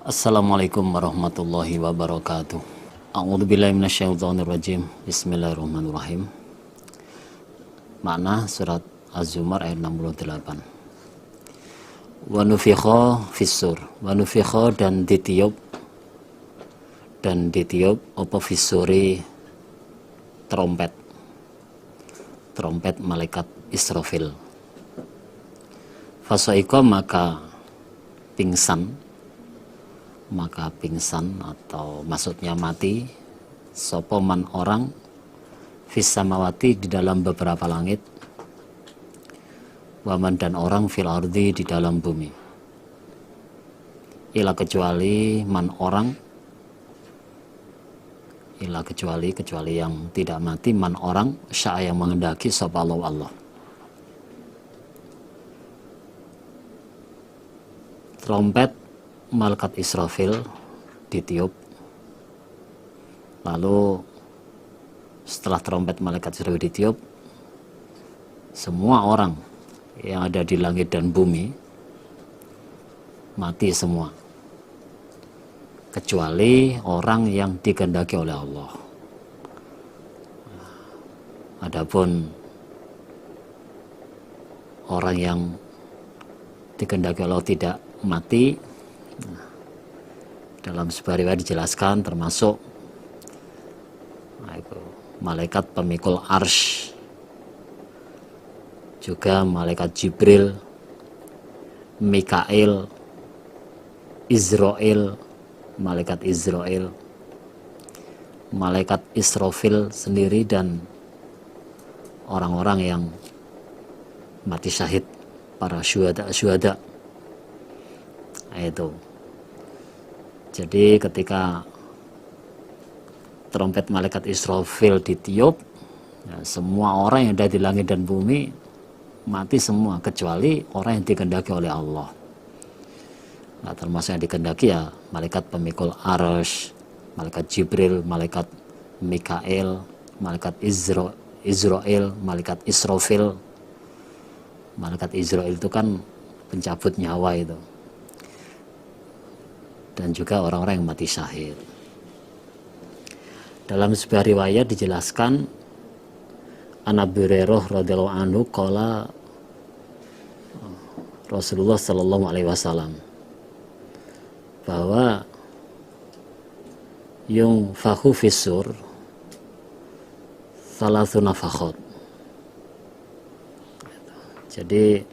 Assalamualaikum warahmatullahi wabarakatuh. A'udzubillahi minasyaitonirrajim. Bismillahirrahmanirrahim. Makna surat Az-Zumar ayat 68. Wa nufikha fissur. Wa nufikha dan ditiup apa fissuri trompet. Trompet malaikat Israfil. Fasaika maka pingsan atau maksudnya mati sopoman orang fis samawati di dalam beberapa langit, waman dan orang fil ardi di dalam bumi, ila kecuali man orang, ila kecuali yang tidak mati, man orang syaa yang menghendaki sapa Allah. Trompet malaikat Israfil ditiup, lalu setelah trompet malaikat Israfil ditiup, semua orang yang ada di langit dan bumi mati semua, kecuali orang yang dikehendaki oleh Allah. Adapun orang yang dikehendaki Allah tidak mati, dalam sebuah riwayat dijelaskan termasuk malaikat pemikul arsy, juga malaikat Jibril, Mikail, Israel, malaikat Israel, malaikat Israfil sendiri, dan orang-orang yang mati syahid, para syuhada. Itu. Jadi ketika trompet malaikat Israfil ditiup, ya, semua orang yang ada di langit dan bumi mati semua, kecuali orang yang dikehendaki oleh Allah. Nah, termasuk yang dikehendaki ya malaikat pemikul arsy, malaikat Jibril, malaikat Mikail, malaikat Israel, malaikat Israfil. Malaikat Israel itu kan pencabut nyawa itu, dan juga orang-orang yang mati syahid. Dalam sebuah riwayat dijelaskan, An Abi Hurairah radhiyallahu anhu qala Rasulullah sallallahu alaihi wasallam, bahwa yung fakhu fissur salasu nafakhot. Jadi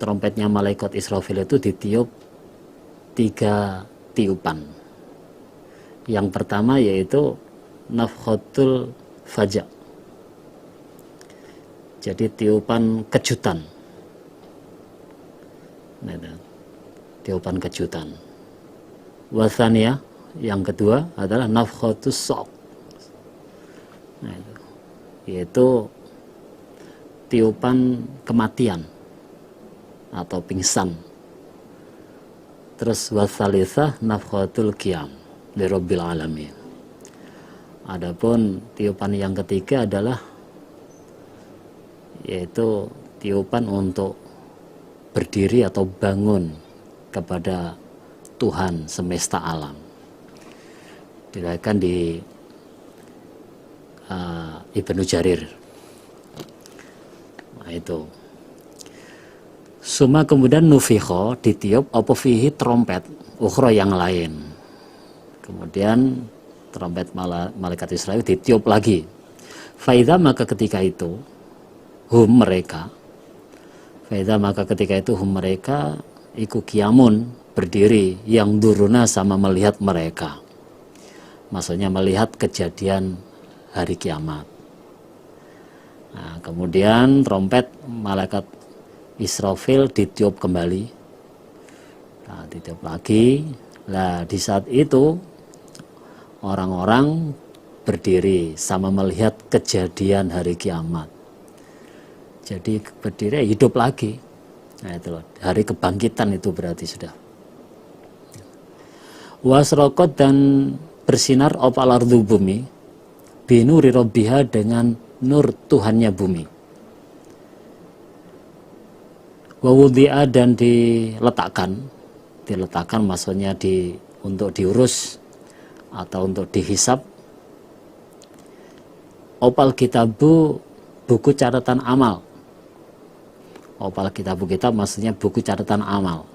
trompetnya malaikat Israfil itu ditiup 3 tiupan. Yang pertama yaitu nafkhatul faja', jadi tiupan kejutan. Tiupan kejutan. Wasania, yang kedua adalah nafkhatus sok', yaitu tiupan kematian atau pingsan. Terus wasalisah nafkhatul qiyam li rabbil alamin. Adapun tiupan yang ketiga adalah yaitu tiupan untuk berdiri atau bangun kepada Tuhan semesta alam. Diriwayatkan di Ibnu Jarir. Nah, itu. Suma kemudian nufikho ditiup apa fihi trompet ukhra yang lain. Kemudian trompet malaikat Israel ditiup lagi. Faidha maka ketika itu mereka iku kiamun berdiri, yang duruna sama melihat mereka. Maksudnya melihat kejadian hari kiamat. Nah, kemudian trompet malaikat Israfil ditiup kembali. Nah, ditiup lagi. Nah, di saat itu orang-orang berdiri sama melihat kejadian hari kiamat. Jadi berdiri hidup lagi. Nah, itu hari kebangkitan itu berarti sudah. Wasraqat dan bersinar opal ardu bumi binuri rabbiha dengan nur Tuhannya bumi. Wawudi'a dan diletakkan diletakkan maksudnya untuk diurus atau untuk dihisap. Opal kitabu, buku catatan amal. Opal kitabu kitab maksudnya buku catatan amal.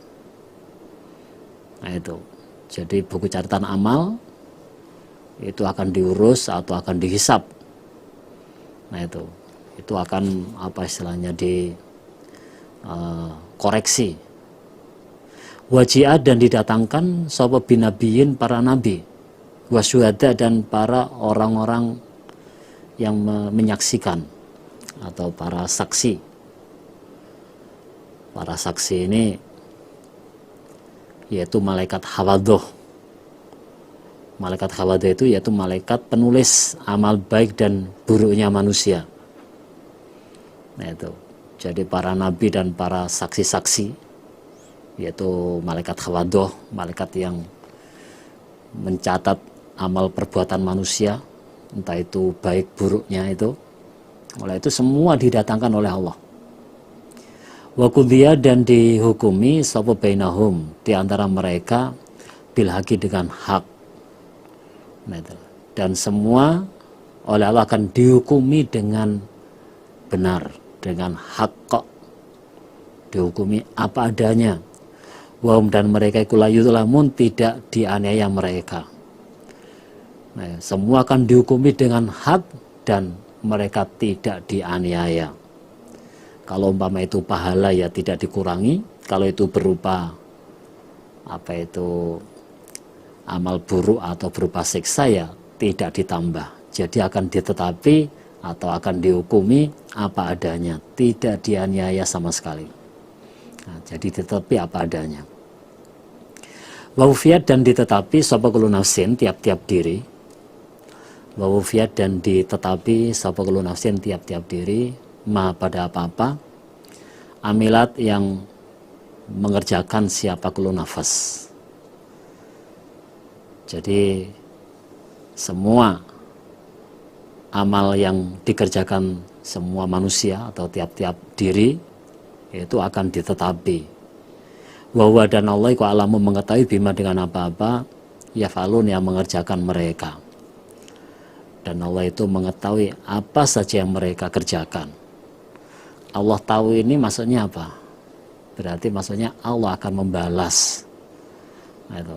Nah itu, jadi buku catatan amal itu akan diurus atau akan dihisap. Nah itu akan apa istilahnya koreksi. Waji'at dan didatangkan sapa binabiyin para nabi, wasyuhada dan para orang-orang yang menyaksikan atau para saksi. Para saksi ini yaitu malaikat hawadhoh. Malaikat hawadhoh itu yaitu malaikat penulis amal baik dan buruknya manusia. Nah itu, jadi para nabi dan para saksi-saksi yaitu malaikat hawadhoh, malaikat yang mencatat amal perbuatan manusia, entah itu baik buruknya itu. Oleh itu semua didatangkan oleh Allah. Wa qudhiya dan dihukumi sapa bainahum di antara mereka bil haqi dengan hak. Nah itu. Dan semua oleh Allah akan dihukumi dengan benar, dengan hak kok. Dihukumi apa adanya. Wahum dan mereka ikulah yudlamun tidak dianiaya mereka. Nah, semua akan dihukumi dengan hak dan mereka tidak dianiaya. Kalau umpama itu pahala ya tidak dikurangi, kalau itu berupa amal buruk atau berupa siksa ya tidak ditambah. Jadi akan ditetapi atau akan dihukumi apa adanya, tidak dianiaya sama sekali. Nah, jadi ditetapi apa adanya. Wawufiyat dan ditetapi sapa kullu nafsin tiap-tiap diri. Wawufiyat dan ditetapi sapa kullu nafsin tiap-tiap diri ma pada apa-apa amilat yang mengerjakan siapa kullu nafas. Jadi semua amal yang dikerjakan semua manusia atau tiap-tiap diri itu akan ditetapi. Wa dan Allah iku alamu mengetahui bima dengan apa-apa yafalun yang mengerjakan mereka. Dan Allah itu mengetahui apa saja yang mereka kerjakan. Allah tahu ini maksudnya apa? Berarti maksudnya Allah akan membalas. Nah, itu.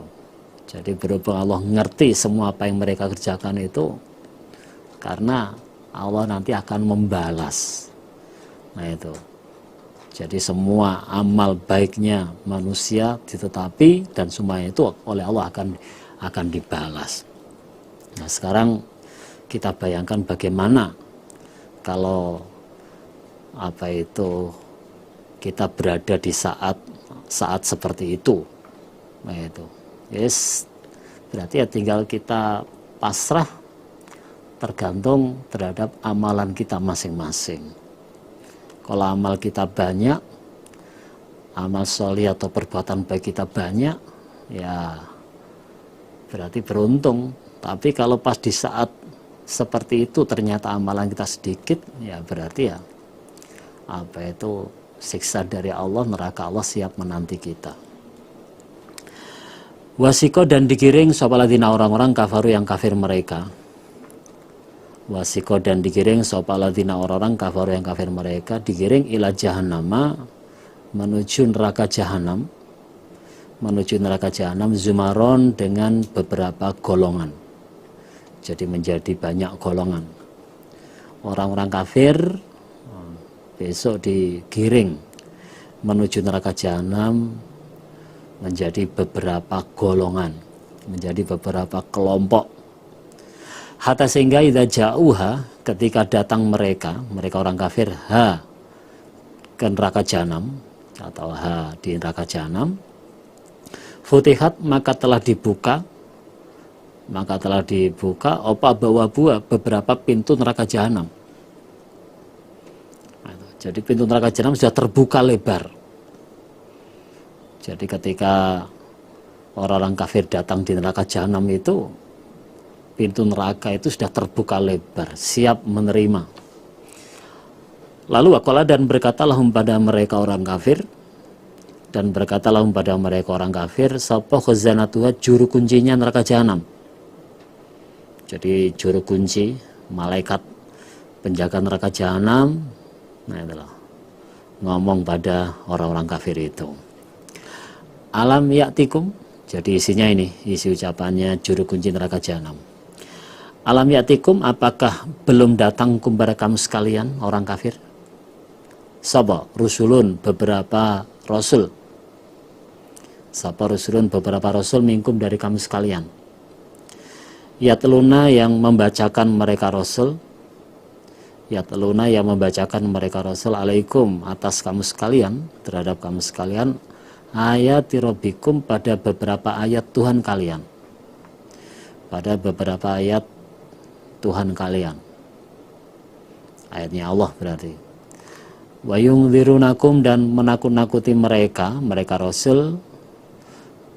Jadi berhubung Allah ngerti semua apa yang mereka kerjakan itu, karena Allah nanti akan membalas. Nah itu. Jadi semua amal baiknya manusia ditetapi dan semua itu oleh Allah akan dibalas. Nah sekarang kita bayangkan bagaimana kalau kita berada di saat seperti itu. Nah itu. Yes, berarti ya tinggal kita pasrah tergantung terhadap amalan kita masing-masing. Kalau amal kita banyak, amal sholih atau perbuatan baik kita banyak, ya berarti beruntung. Tapi kalau pas di saat seperti itu ternyata amalan kita sedikit, ya berarti ya siksa dari Allah, neraka Allah siap menanti kita. Wasiko dan digiring sopaladina orang-orang kafaru yang kafir mereka. Wasiko dan digiring sopaladina orang-orang kafaru yang kafir mereka digiring ila jahannama menuju neraka jahanam, zumaron dengan beberapa golongan. Jadi menjadi banyak golongan. Orang-orang kafir besok digiring menuju neraka jahanam menjadi beberapa golongan, menjadi beberapa kelompok. Hatta sehingga idza ja'uha ketika datang mereka orang kafir ke neraka jahanam atau di neraka jahanam, futihat maka telah dibuka opa bawa buah beberapa pintu neraka jahanam. Jadi pintu neraka jahanam sudah terbuka lebar. Jadi ketika orang-orang kafir datang di neraka jahanam itu, pintu neraka itu sudah terbuka lebar, siap menerima. Lalu waqala dan berkatalah pada mereka orang kafir, Dan berkatalah pada mereka orang kafir, sapa khazanatuha, juru kuncinya neraka jahanam. Jadi juru kunci, malaikat penjaga neraka jahanam, nah itulah ngomong pada orang-orang kafir itu. Alam ya'tikum, jadi isinya ini, isi ucapannya juru kunci neraka jahanam. Alam ya'tikum, apakah belum datang kepada kamu sekalian orang kafir? Sapa rusulun, beberapa rasul. Sapa rusulun, beberapa rasul minkum, dari kamu sekalian. Yatluna, yang membacakan mereka rasul. Yatluna, yang membacakan mereka rasul alaikum, atas kamu sekalian, terhadap kamu sekalian, ayati rabbikum, pada beberapa ayat Tuhan kalian. Pada beberapa ayat Tuhan kalian. Ayatnya Allah berarti. Wa yungdzirunakum, dan menakut-nakuti mereka rasul,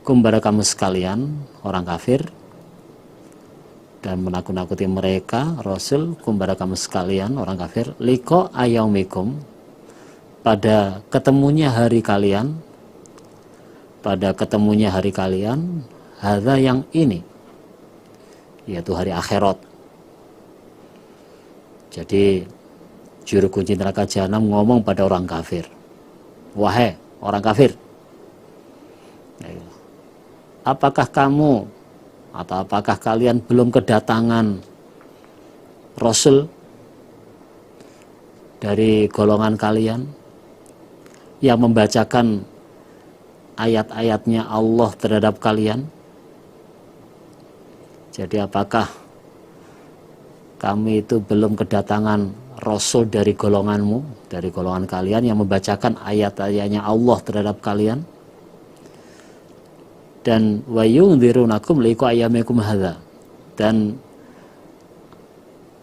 kepada kamu sekalian orang kafir, dan menakut-nakuti mereka rasul kepada kamu sekalian orang kafir, liqa ayaumikum, pada ketemunya hari kalian, pada ketemunya hari kalian, hadza, yang ini, yaitu hari akhirat. Jadi juru kunci neraka jahanam ngomong pada orang kafir, wahai orang kafir, apakah kamu atau apakah kalian belum kedatangan rasul dari golongan kalian yang membacakan ayat-ayatnya Allah terhadap kalian? Jadi apakah kami itu belum kedatangan rasul dari golonganmu, dari golongan kalian yang membacakan ayat-ayatnya Allah terhadap kalian? Dan wa yungdzirunakum liqa ayyamikum hadza, dan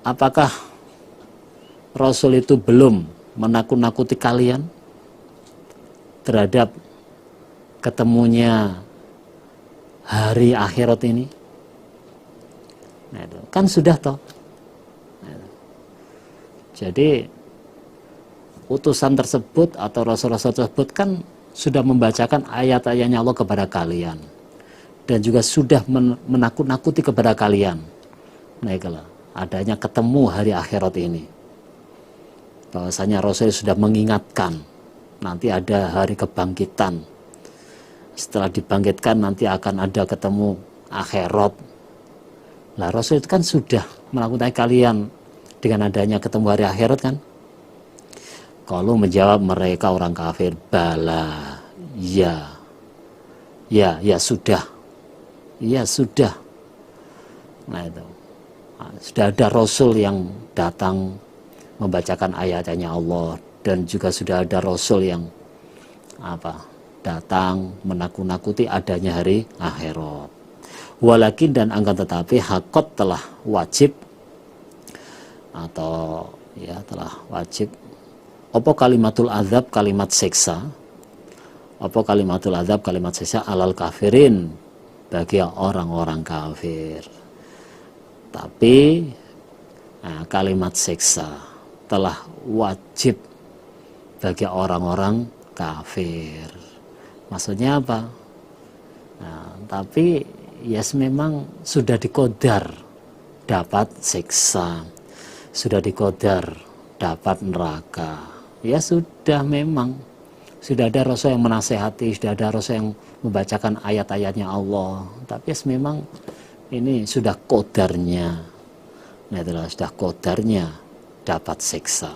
apakah rasul itu belum menakut-nakuti kalian terhadap ketemunya hari akhirat ini? Nah, itu kan sudah toh. Nah, itu. Jadi utusan tersebut atau rasul-rasul tersebut kan sudah membacakan ayat-ayatnya Allah kepada kalian, dan juga sudah menakut-nakuti kepada kalian. Nah, itulah adanya ketemu hari akhirat ini. Bahwasanya Rasul sudah mengingatkan nanti ada hari kebangkitan. Setelah dibangkitkan nanti akan ada ketemu akhirat. Lah Rasul itu kan sudah menakutkan kalian dengan adanya ketemu hari akhirat kan? Kalau menjawab mereka orang kafir, bala, ya sudah, ya sudah. Nah itu, sudah ada Rasul yang datang membacakan ayat-ayatnya Allah, dan juga sudah ada Rasul yang datang menakut-nakuti adanya hari akhirat. Walakin, dan akan tetapi, hakot telah wajib atau telah wajib apa kalimatul azab, kalimat siksa, apa kalimatul azab, kalimat siksa, alal kafirin, bagi orang-orang kafir. Tapi kalimat siksa telah wajib bagi orang-orang kafir. Maksudnya apa? Tapi memang sudah dikodar dapat siksa, sudah dikodar dapat neraka. Ya sudah, memang sudah ada Rasul yang menasehati, sudah ada Rasul yang membacakan ayat-ayatnya Allah. Tapi memang ini sudah kodarnya. Nah itulah, sudah kodarnya dapat siksa.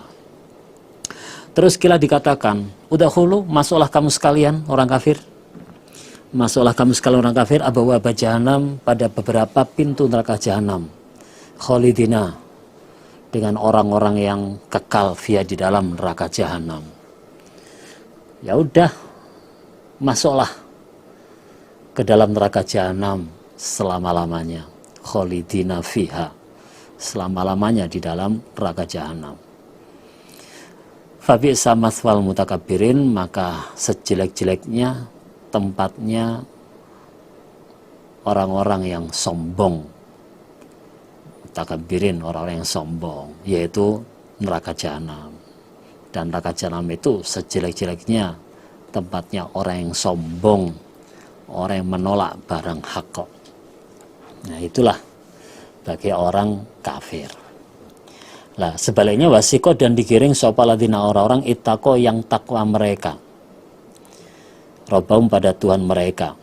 Terus kila dikatakan, udahulu, masuklah kamu sekalian orang kafir, masuklah kamu sekalian orang kafir, abawaba jahanam, pada beberapa pintu neraka jahanam, khalidina, dengan orang-orang yang kekal via di dalam neraka jahanam. Ya udah, masuklah ke dalam neraka jahanam selama-lamanya, khalidina fiha, selama-lamanya di dalam neraka jahanam. Fabi'sa mathwal mutakabbirin, maka sejelek-jeleknya tempatnya orang-orang yang sombong. Mutakabbirin, orang-orang yang sombong, yaitu neraka jahanam. Dan neraka jahanam itu sejelek-jeleknya tempatnya orang yang sombong, orang yang menolak barang hak. Nah, itulah bagi orang kafir. Nah, sebaliknya wasiko dan digiring sopaladina orang-orang ittaqo yang takwa mereka. Robahum pada Tuhan mereka.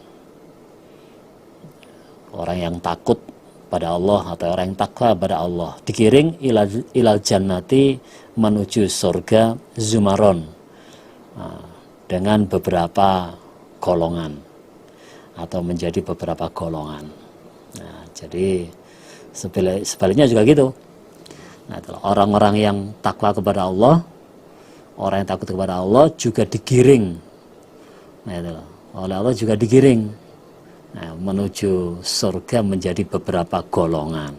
Orang yang takut pada Allah atau orang yang takwa pada Allah digiring ilal jannati menuju surga zumaron, dengan beberapa golongan atau menjadi beberapa golongan. Nah, jadi sebaliknya juga gitu. Nah, orang-orang yang takwa kepada Allah, orang yang takut kepada Allah juga digiring. Nah, itu oleh Allah juga digiring, nah, menuju surga menjadi beberapa golongan.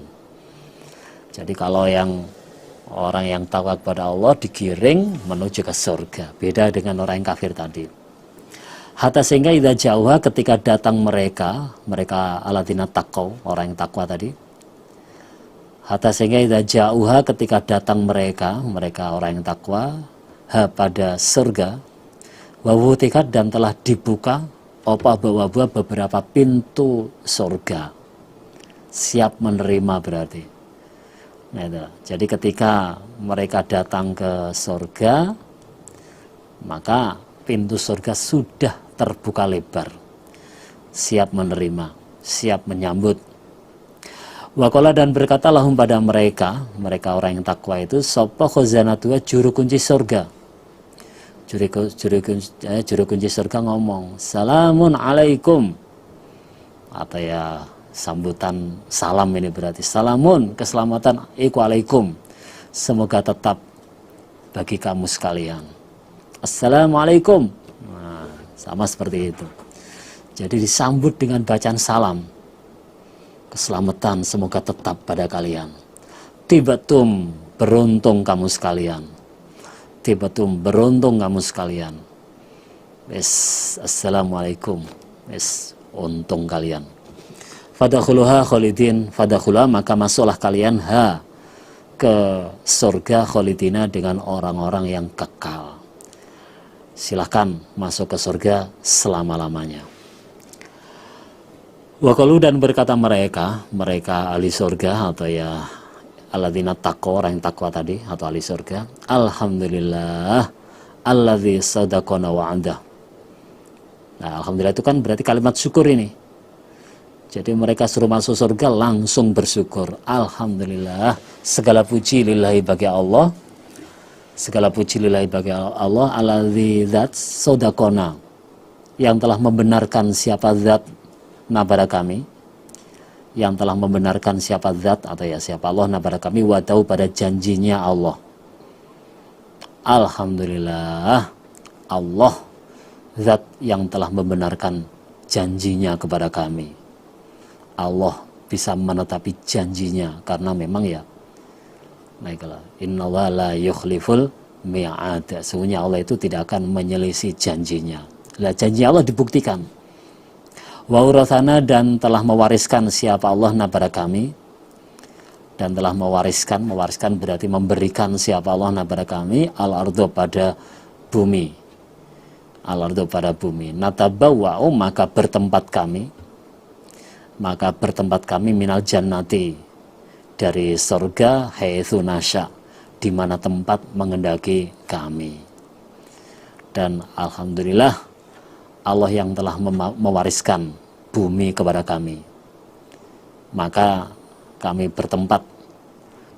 Jadi kalau yang orang yang takwa kepada Allah digiring menuju ke surga, beda dengan orang yang kafir tadi. Hatta sehingga idza jauha ketika datang mereka aladina taqau, orang yang takwa tadi. Hatta sehingga idza jauha ketika datang mereka orang yang takwa pada surga, wa wutikat dan telah dibuka beberapa pintu surga, siap menerima berarti. Nah, itu. Jadi ketika mereka datang ke surga, maka pintu surga sudah terbuka lebar, siap menerima, siap menyambut. Waqala dan berkata lahum pada mereka orang yang takwa itu, sapa khazanatu juru kunci surga. Juru kunci surga ngomong, salamun alaikum, atau ya sambutan salam, ini berarti salamun, keselamatan, iku alaikum, semoga tetap bagi kamu sekalian. Assalamualaikum. Nah, sama seperti itu. Jadi disambut dengan bacaan salam, keselamatan semoga tetap pada kalian. Tibatum, beruntung kamu sekalian. Tibatum, beruntung kamu sekalian. Assalamualaikum. Untung kalian. Fadakhuluha khalidin, fadakhuluha maka masuklah kalian ke surga khalidina dengan orang-orang yang kekal. Silahkan masuk ke surga selama-lamanya. Waqalu dan berkata mereka ahli surga atau ya alladzina taqwa, orang yang takwa tadi atau ahli surga, alhamdulillah alladzi sadaqana wa'adah. Nah, alhamdulillah itu kan berarti kalimat syukur ini. Jadi mereka suruh masuk surga langsung bersyukur. Alhamdulillah, segala puji lillahi bagi Allah. Segala puji lillahi bagi Allah, alladzi zat sadaqana, yang telah membenarkan siapa zat nabara kami, yang telah membenarkan siapa zat atau ya siapa Allah nabara kami, wadau pada janjinya Allah. Alhamdulillah, Allah zat yang telah membenarkan janjinya kepada kami. Allah bisa menetapi janjinya karena memang ya, baiklah, innallaha la yukhliful mi'ad, sesungguhnya Allah itu tidak akan menyelisih janjinya. Lah, janji Allah dibuktikan. Wa urathana dan telah mewariskan siapa Allah nabara kami, dan telah mewariskan berarti memberikan siapa Allah nabara kami, al-ardo pada bumi, al-ardo pada bumi, natabawwa'u maka bertempat kami minal jannati dari surga, haitsu nasya di mana tempat mengendaki kami. Dan alhamdulillah Allah yang telah mewariskan bumi kepada kami, maka kami bertempat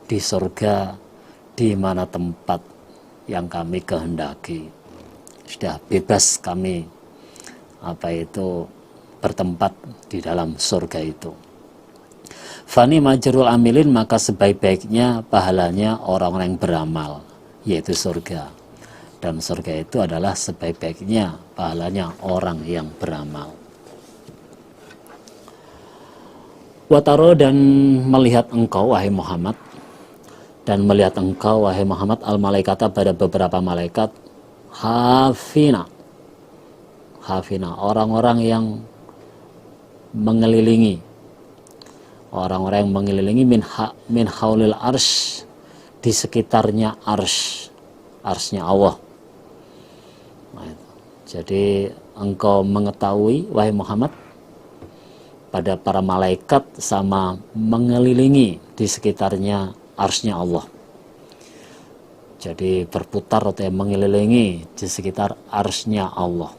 di surga di mana tempat yang kami kehendaki. Sudah bebas kami bertempat di dalam surga itu. Fani majrul amilin maka sebaik-baiknya pahalanya orang-orang yang beramal, yaitu surga. Dan surga itu adalah sebaik-baiknya pahalanya orang yang beramal. Wataro dan melihat engkau wahai Muhammad, al-malaikata pada beberapa malaikat, hafina, orang-orang yang mengelilingi, min haulil arsh, di sekitarnya arsy, arsy-nya Allah. Jadi engkau mengetahui wahai Muhammad pada para malaikat sama mengelilingi di sekitarnya arsy-Nya Allah. Jadi berputar atau mengelilingi di sekitar arsy-Nya Allah.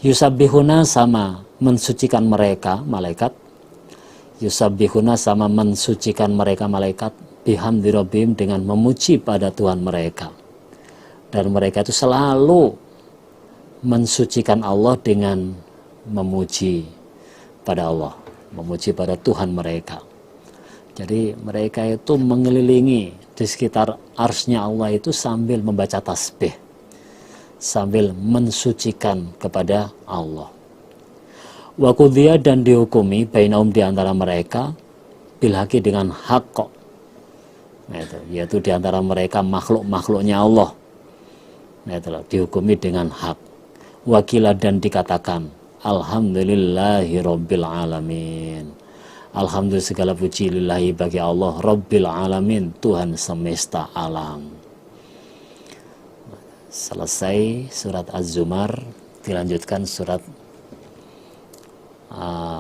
Yusabbihuna sama mensucikan mereka malaikat. Yusabbihuna sama mensucikan mereka malaikat bihamdi rabbihim dengan memuji pada Tuhan mereka. Dan mereka itu selalu mensucikan Allah dengan memuji pada Allah, memuji pada Tuhan mereka. Jadi mereka itu mengelilingi di sekitar arsy-Nya Allah itu sambil membaca tasbih, sambil mensucikan kepada Allah. Wa qudhiya dan dihukumi bainahum di antara mereka bilhaqi dengan hak kok. Nah, yaitu di antara mereka makhluk-makhluknya Allah. Nah, itulah dihukumi dengan hak. Wakila dan dikatakan alhamdulillahi rabbil alamin. Alhamdulillah segala puji lillahi bagi Allah Rabbil alamin, Tuhan semesta alam. Selesai surat Az-Zumar, dilanjutkan surat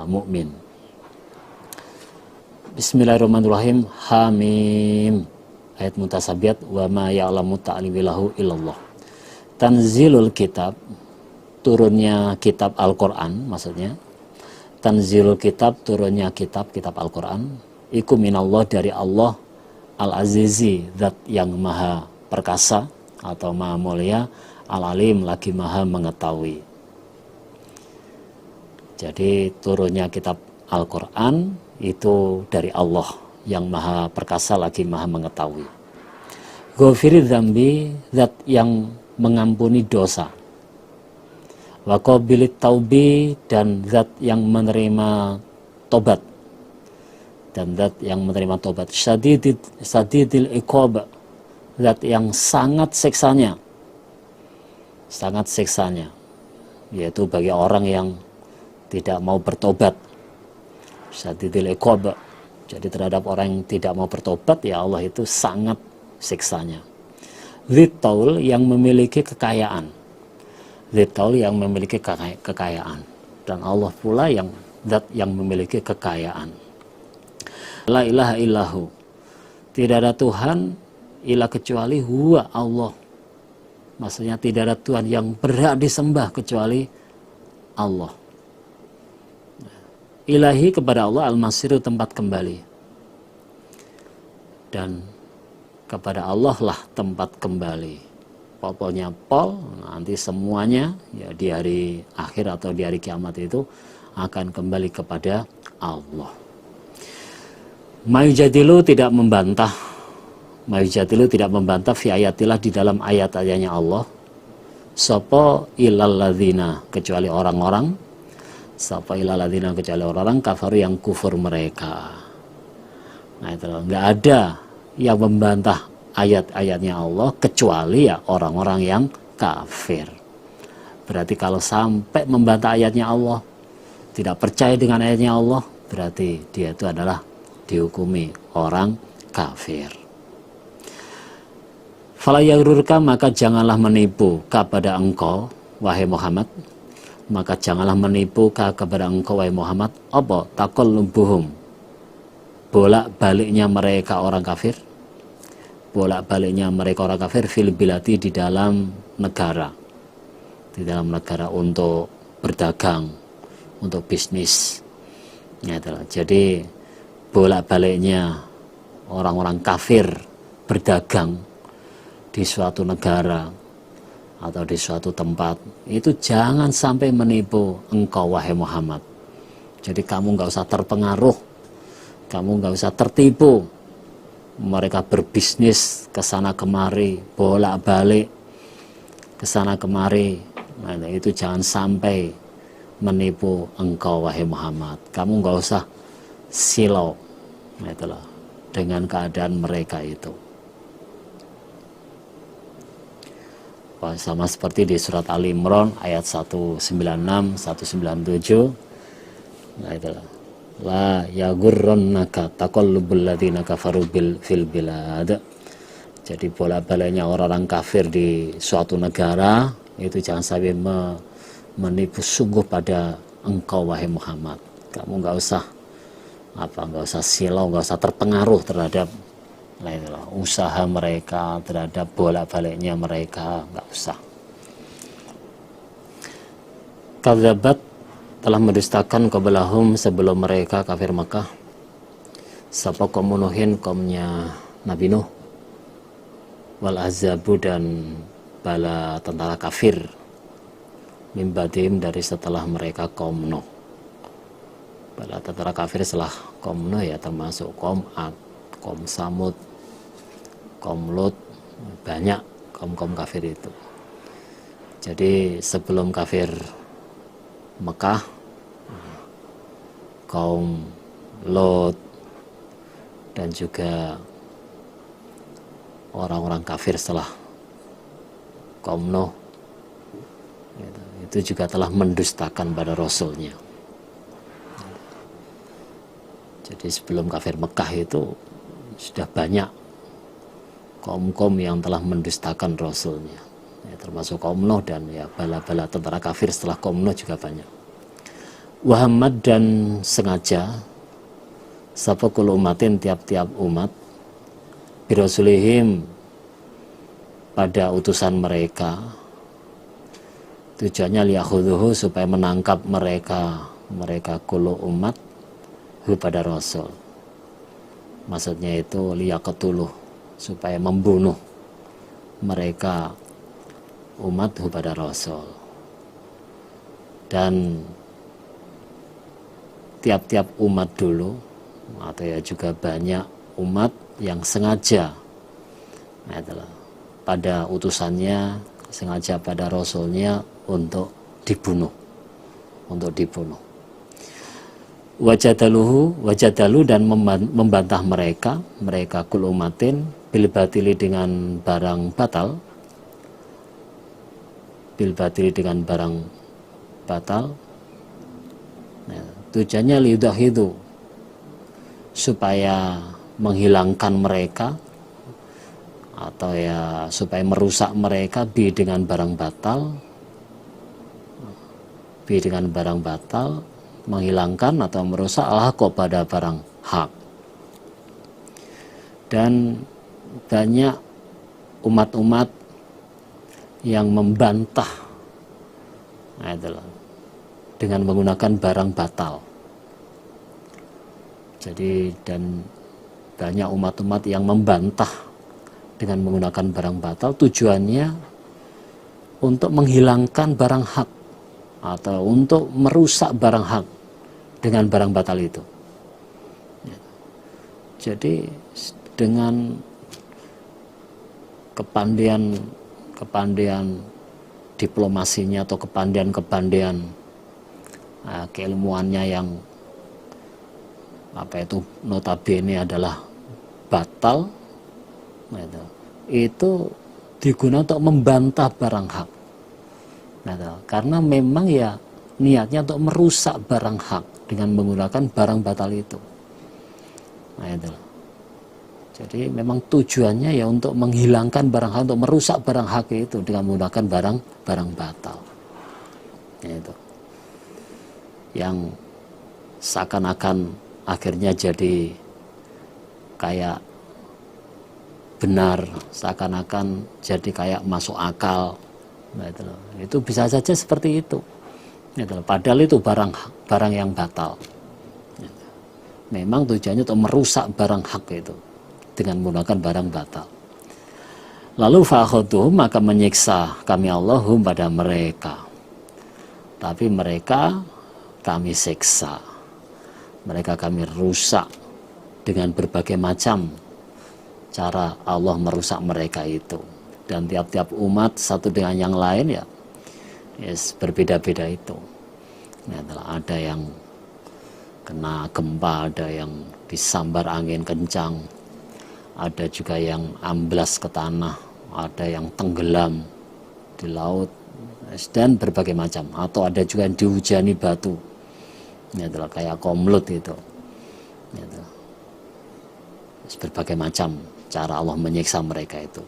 Mu'min. Bismillahirrahmanirrahim. Hamim. Ayat mutasabiyat. Wa ma ya'lamu ta'lilahu illallah. Tanzilul kitab, turunnya kitab Al-Quran maksudnya. Tanzilul kitab, turunnya kitab Al-Quran. Iku minallah, dari Allah Al-Azizi, zat yang maha perkasa atau maha mulia, Al-Alim, lagi maha mengetahui. Jadi turunnya kitab Al-Quran itu dari Allah yang maha perkasa lagi maha mengetahui. Ghafiriz dzambi, zat yang mengampuni dosa. Wa qabilit taubi, dan zat yang menerima tobat. Dan zat yang menerima tobat. Sadidil iqab, zat yang sangat siksanya. Sangat siksanya, yaitu bagi orang yang tidak mau bertobat. Sadidil iqab, jadi terhadap orang yang tidak mau bertobat, ya Allah itu sangat siksanya. Dzitaul, yang memiliki kekayaan. Dzitaul, yang memiliki kekayaan. Dan Allah pula yang zat yang memiliki kekayaan. La ilaha illahu, tidak ada Tuhan ilah kecuali huwa Allah. Maksudnya tidak ada Tuhan yang berhak disembah kecuali Allah. Ilahi, kepada Allah al-masiru, tempat kembali. Dan kepada Allah lah tempat kembali. Pokoknya nanti semuanya ya di hari akhir atau di hari kiamat itu akan kembali kepada Allah. Mayujadilu, tidak membantah. Mayujadilu, tidak membantah fi ayatillah, di dalam ayat-ayatnya Allah. Sapa ilalladzina, kecuali orang-orang. Sapa ilalladzina, kecuali orang-orang kafaru, yang kufur mereka. Nah itu enggak ada yang membantah ayat-ayatnya Allah kecuali ya orang-orang yang kafir. Berarti kalau sampai membantah ayatnya Allah, tidak percaya dengan ayatnya Allah, berarti dia itu adalah dihukumi orang kafir. Fala yaghrurka, maka janganlah menipu kepada engkau wahai Muhammad, maka janganlah menipu kepada engkau wahai Muhammad apa taqallubuhum, bolak-baliknya mereka orang kafir, bolak-baliknya mereka orang kafir fil bilati, di dalam negara, untuk berdagang, untuk bisnis. Ya, jadi bolak-baliknya orang-orang kafir berdagang di suatu negara atau di suatu tempat, itu jangan sampai menipu engkau wahai Muhammad. Jadi kamu nggak usah terpengaruh, kamu nggak usah tertipu. Mereka berbisnis ke sana kemari, bolak-balik ke sana kemari. Nah, itu jangan sampai menipu engkau wahai Muhammad. Kamu nggak usah silau, nah, itulah, dengan keadaan mereka itu. Wah, sama seperti di surat Ali Imran ayat 196, 197. Nah, itulah. La yagurrannaka taqallubul ladzina kafaru fil bilad. Jadi bolak-baliknya orang-orang kafir di suatu negara Itu jangan sampai menipu sungguh pada engkau wahai Muhammad. Kamu nggak usah silau, nggak usah terpengaruh terhadap usaha mereka, terhadap bolak-baliknya mereka, nggak usah. Kadzabat telah mendustakan qablahum sebelum mereka kafir Mekah. Sapa kaum Nuhin, kaumnya Nabi Nuh, wal azabu dan bala tentara kafir, mimbadim dari setelah mereka kaum Nuh. Bala tentara kafir setelah kaum Nuh ya termasuk kaum Ad, kaum Samud, kaum Lut, banyak kaum-kaum kafir itu. Jadi sebelum kafir Mekah, kaum Lot dan juga orang-orang kafir setelah kaum Nuh itu juga telah mendustakan pada Rasulnya. Jadi sebelum kafir Mekah itu sudah banyak kaum-kaum yang telah mendustakan Rasulnya, ya, termasuk kaum Nuh dan ya bala-bala tentara kafir setelah kaum Nuh juga banyak. Wahamad dan sengaja sapa kul umatin tiap-tiap umat birasulihim pada utusan mereka, tujuannya liyakhuduhu supaya menangkap mereka kulu umat hu pada Rasul. Maksudnya itu liyaqtuluh, supaya membunuh mereka umat hu pada Rasul. Dan tiap-tiap umat dulu, atau ya juga banyak umat yang sengaja pada utusannya, sengaja pada Rasulnya untuk dibunuh. Wajadalu dan membantah mereka kul umatin bil batili dengan barang batal, nah, tujuannya liudahidu supaya menghilangkan mereka atau ya supaya merusak mereka dengan barang batal, menghilangkan atau merusak al-haq pada barang hak. Dan banyak umat-umat yang membantah dengan menggunakan barang batal. Jadi dan banyak umat-umat yang membantah dengan menggunakan barang batal, tujuannya untuk menghilangkan barang hak atau untuk merusak barang hak dengan barang batal itu. Jadi dengan kepandaian diplomasinya atau kepandaian keilmuannya yang notabene adalah batal, itu digunakan untuk membantah barang hak. Karena memang ya niatnya untuk merusak barang hak dengan menggunakan barang batal itu. Jadi memang tujuannya ya untuk menghilangkan barang hak, untuk merusak barang hak itu dengan menggunakan barang batal. Itu yang seakan-akan akhirnya jadi kayak benar, seakan-akan jadi kayak masuk akal. Itu bisa saja seperti itu. Padahal itu barang yang batal. Memang tujuannya untuk merusak barang hak itu dengan menggunakan barang batal. Lalu fa'akhuduhum, maka menyiksa kami Allahum pada mereka. Tapi mereka kami siksa. Mereka kami rusak dengan berbagai macam cara Allah merusak mereka itu. Dan tiap-tiap umat satu dengan yang lain ya berbeda-beda itu. Ada yang kena gempa, ada yang disambar angin kencang, ada juga yang amblas ke tanah, ada yang tenggelam di laut, dan berbagai macam. Atau ada juga yang dihujani batu, kayak kaum Lut itu. Berbagai macam cara Allah menyiksa mereka itu.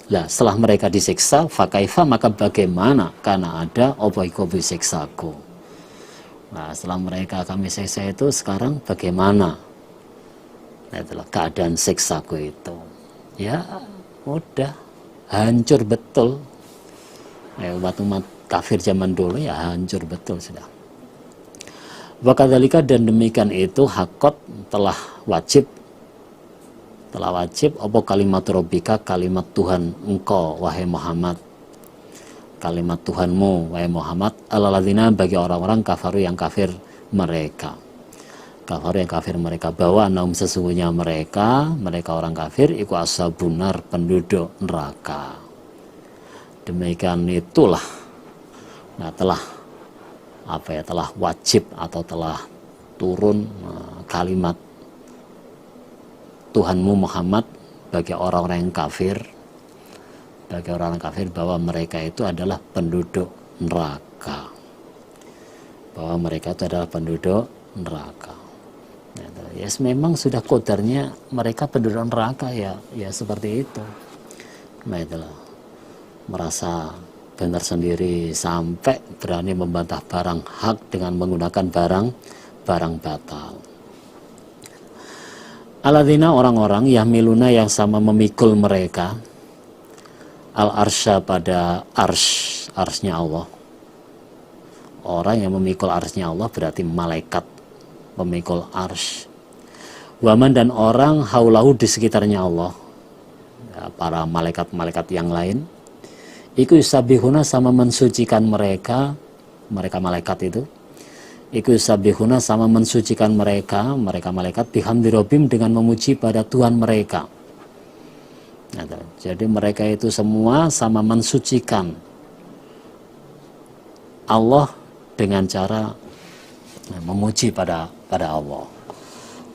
Lah setelah mereka disiksa, fakaifa, maka bagaimana karena ada apa iku siksaku. Nah setelah mereka kami siksa itu, sekarang bagaimana? Nah itulah keadaan siksaku itu. Ya udah hancur betul. Umat-umat kafir zaman dulu ya hancur betul sudah. Wakadzalika, dan demikian itu hakot telah wajib apa kalimat rabbika, kalimat Tuhan engkau wahai Muhammad, kalimat Tuhanmu wahai Muhammad, alaladzina, bagi orang-orang kafaru yang kafir mereka, bahwa naum sesungguhnya mereka orang kafir iku ashabunar, penduduk neraka. Demikian itulah telah wajib atau telah turun kalimat Tuhanmu Muhammad bagi orang-orang yang kafir, bahwa mereka itu adalah penduduk neraka, Ya, memang sudah kodarnya mereka penduduk neraka, ya seperti itu. Nah itulah, merasa benar sendiri sampai berani membantah barang hak dengan menggunakan barang batal. Alladzina, orang-orang yahmiluna yang sama memikul mereka al-arsya, pada arsnya Allah. Orang yang memikul arsnya Allah berarti malaikat memikul ars. Waman, dan orang haulahu, di sekitarnya Allah, ya, para malaikat-malaikat yang lain, iku yusabihuna, sama mensucikan mereka malaikat itu, iku yusabihuna, sama mensucikan mereka malaikat, bihamdi rabbim, dengan memuji pada Tuhan mereka. Nah, jadi mereka itu semua sama mensucikan Allah dengan cara memuji pada Allah.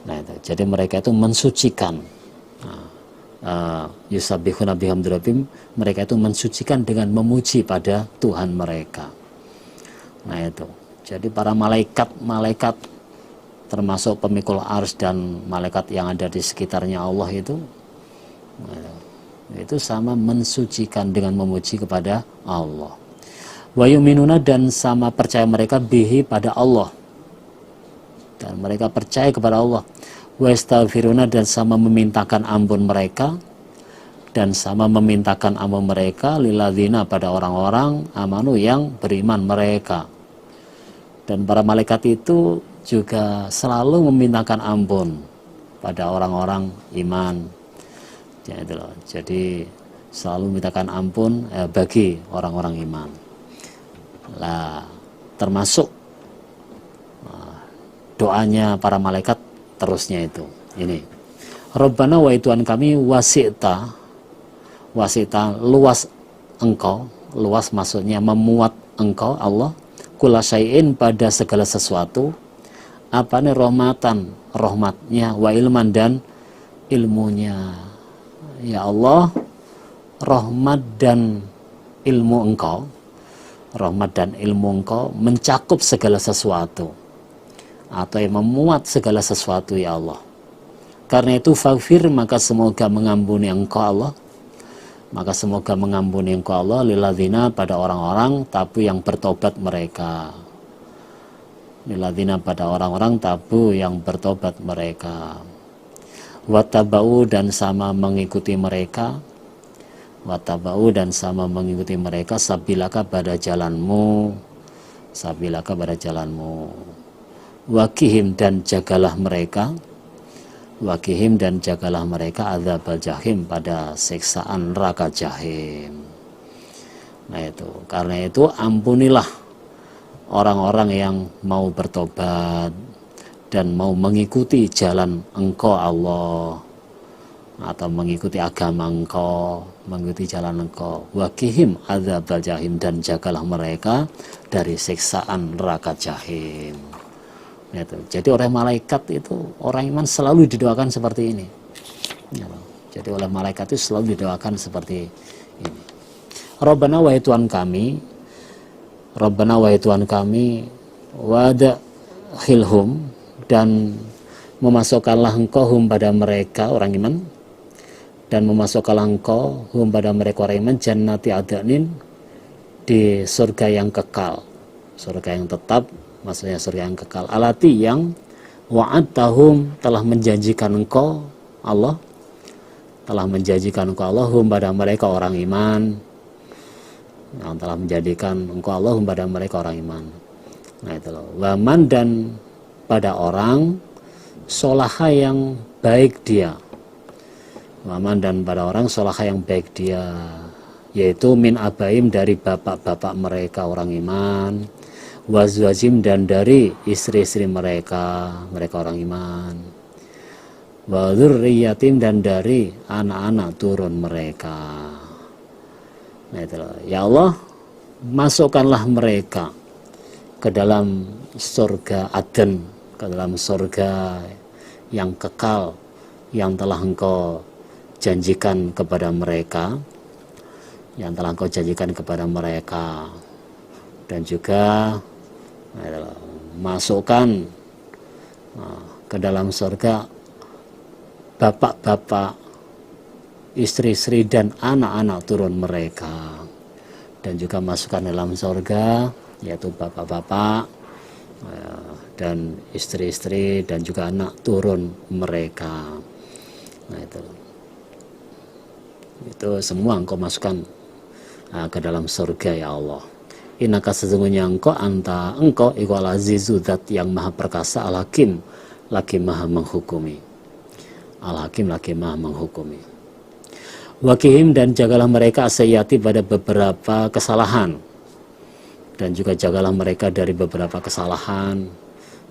Nah, itu. Jadi mereka itu mensucikan, yusabbihuna bihamdi rabbim, mereka itu mensucikan dengan memuji pada Tuhan mereka. Nah itu. Jadi para malaikat termasuk pemikul ars dan malaikat yang ada di sekitarnya Allah itu sama mensucikan dengan memuji kepada Allah. Wa yu'minuna, dan sama percaya mereka bihi, pada Allah, dan mereka percaya kepada Allah. Wa yastaghfiruna, dan sama memintakan ampun mereka, lilladzina, pada orang-orang amanu, yang beriman mereka. Dan para malaikat itu juga selalu memintakan ampun pada orang-orang iman. Ya, itulah. Jadi selalu memintakan ampun bagi orang-orang iman. Lah, termasuk doanya para malaikat terusnya itu. Ini. Rabbana, wahai Tuhan kami, wasi'ta, luas engkau, luas maksudnya memuat engkau Allah, kulla syai'in, pada segala sesuatu, apa nih, rahmatnya, wa ilman, dan ilmunya. Ya Allah, rahmat dan ilmu engkau mencakup segala sesuatu, atau yang memuat segala sesuatu, ya Allah. Karena itu faghfir, maka semoga mengampuni engkau Allah, lilladzina, pada orang-orang tabu yang bertobat mereka. Wattaba'u, dan sama mengikuti mereka, sabilaka, pada jalanmu, wakihim, dan jagalah mereka, adzabal jahim, pada siksaan neraka jahim. Nah itu, karena itu ampunilah orang-orang yang mau bertobat dan mau mengikuti jalan engkau Allah, atau mengikuti agama engkau, mengikuti jalan engkau. Wakihim adzabal jahim, dan jagalah mereka dari siksaan neraka jahim. Itu. Jadi oleh malaikat itu, orang iman selalu didoakan seperti ini. Jadi oleh malaikat itu selalu didoakan seperti ini. Rabbana, wahai Tuhan kami, wadkhilhum, dan memasukkanlah engkau hum, pada mereka orang iman, dan memasukkanlah engkau hum pada mereka orang iman jannati adnin, di surga yang kekal, surga yang tetap, maksudnya surga yang kekal, alati yang wa'adtahum, telah menjanjikan engkau Allah, telah menjanjikan engkau Allah hum pada mereka orang iman, yang telah menjadikan engkau Allah hum pada mereka orang iman. Nah itu loh. Waman, dan pada orang solaha yang baik dia, waman dan pada orang solaha yang baik dia, yaitu min abaim, dari bapak-bapak mereka orang iman, wazwajim, dan dari istri-istri mereka orang iman, wa dzurriyyatim, dan dari anak-anak turun mereka. Nah itulah. Ya Allah, masukkanlah mereka ke dalam surga Aden, ke dalam surga yang kekal yang telah engkau janjikan kepada mereka, yang telah engkau janjikan kepada mereka, dan juga masukkan ke dalam surga bapak-bapak, istri-istri, dan anak-anak turun mereka, dan juga masukkan dalam surga yaitu bapak-bapak dan istri-istri dan juga anak turun mereka. Nah itu semua engkau masukkan ke dalam surga ya Allah. Innaka, sesungguhnya engkau iku al-azizu, zat yang maha perkasa, al-hakim, lagi maha menghukumi. Al-hakim, lagi maha menghukumi. Wakihim, dan jagalah mereka asyati, pada beberapa kesalahan, dan juga jagalah mereka dari beberapa kesalahan,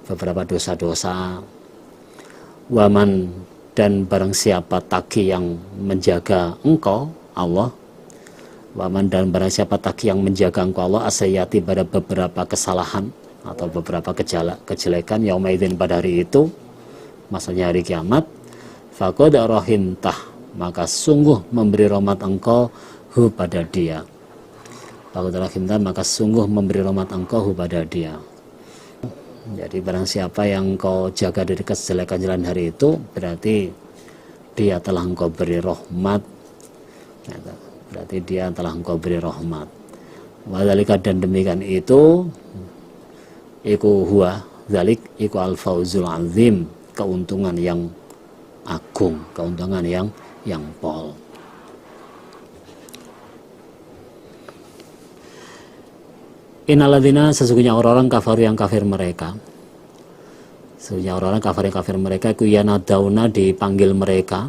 beberapa dosa-dosa. Waman, dan barang siapa taki yang menjaga engkau Allah, waman, dan barang siapa taki yang menjaga engkau Allah, asyati, pada beberapa kesalahan atau beberapa kejelekan, yaumaidin, pada hari itu, maksudnya hari kiamat, faqad rahimtah, maka sungguh memberi rahmat engkau hu pada dia. Faqad rahimtah, maka sungguh memberi rahmat engkau hu pada dia. Jadi barang siapa yang engkau jaga dari kejelekan hari itu, berarti dia telah engkau beri rahmat. Berarti dia telah engkau beri rahmat. Wadzalika, dan demikian itu, iku huwa dzalik, iku al-fauzul azim, keuntungan yang agung, keuntungan yang pol. Innalladzina, sesungguhnya orang-orang kafir yang kafir mereka, sesungguhnya orang-orang kafir yang kafir mereka, iku yanadauna, dipanggil mereka,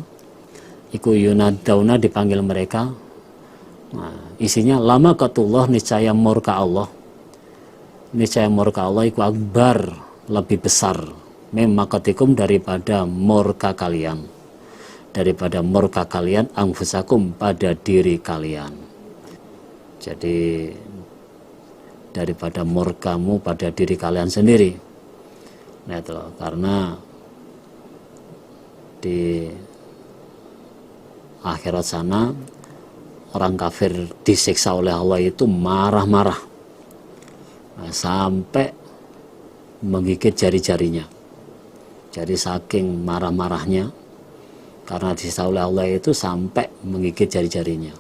iku yunadauna, dipanggil mereka. Nah, isinya lama katullah, niscaya murka Allah, niscaya murka Allah, iku akbar, lebih besar, memmakatikum, daripada murka kalian, daripada murka kalian, angfusakum, pada diri kalian. Jadi daripada murkamu pada diri kalian sendiri. Nah itu loh, karena di akhirat sana orang kafir disiksa oleh Allah itu marah-marah, sampai menggigit jari-jarinya. Jadi saking marah-marahnya karena disiksa oleh Allah itu sampai menggigit jari-jarinya.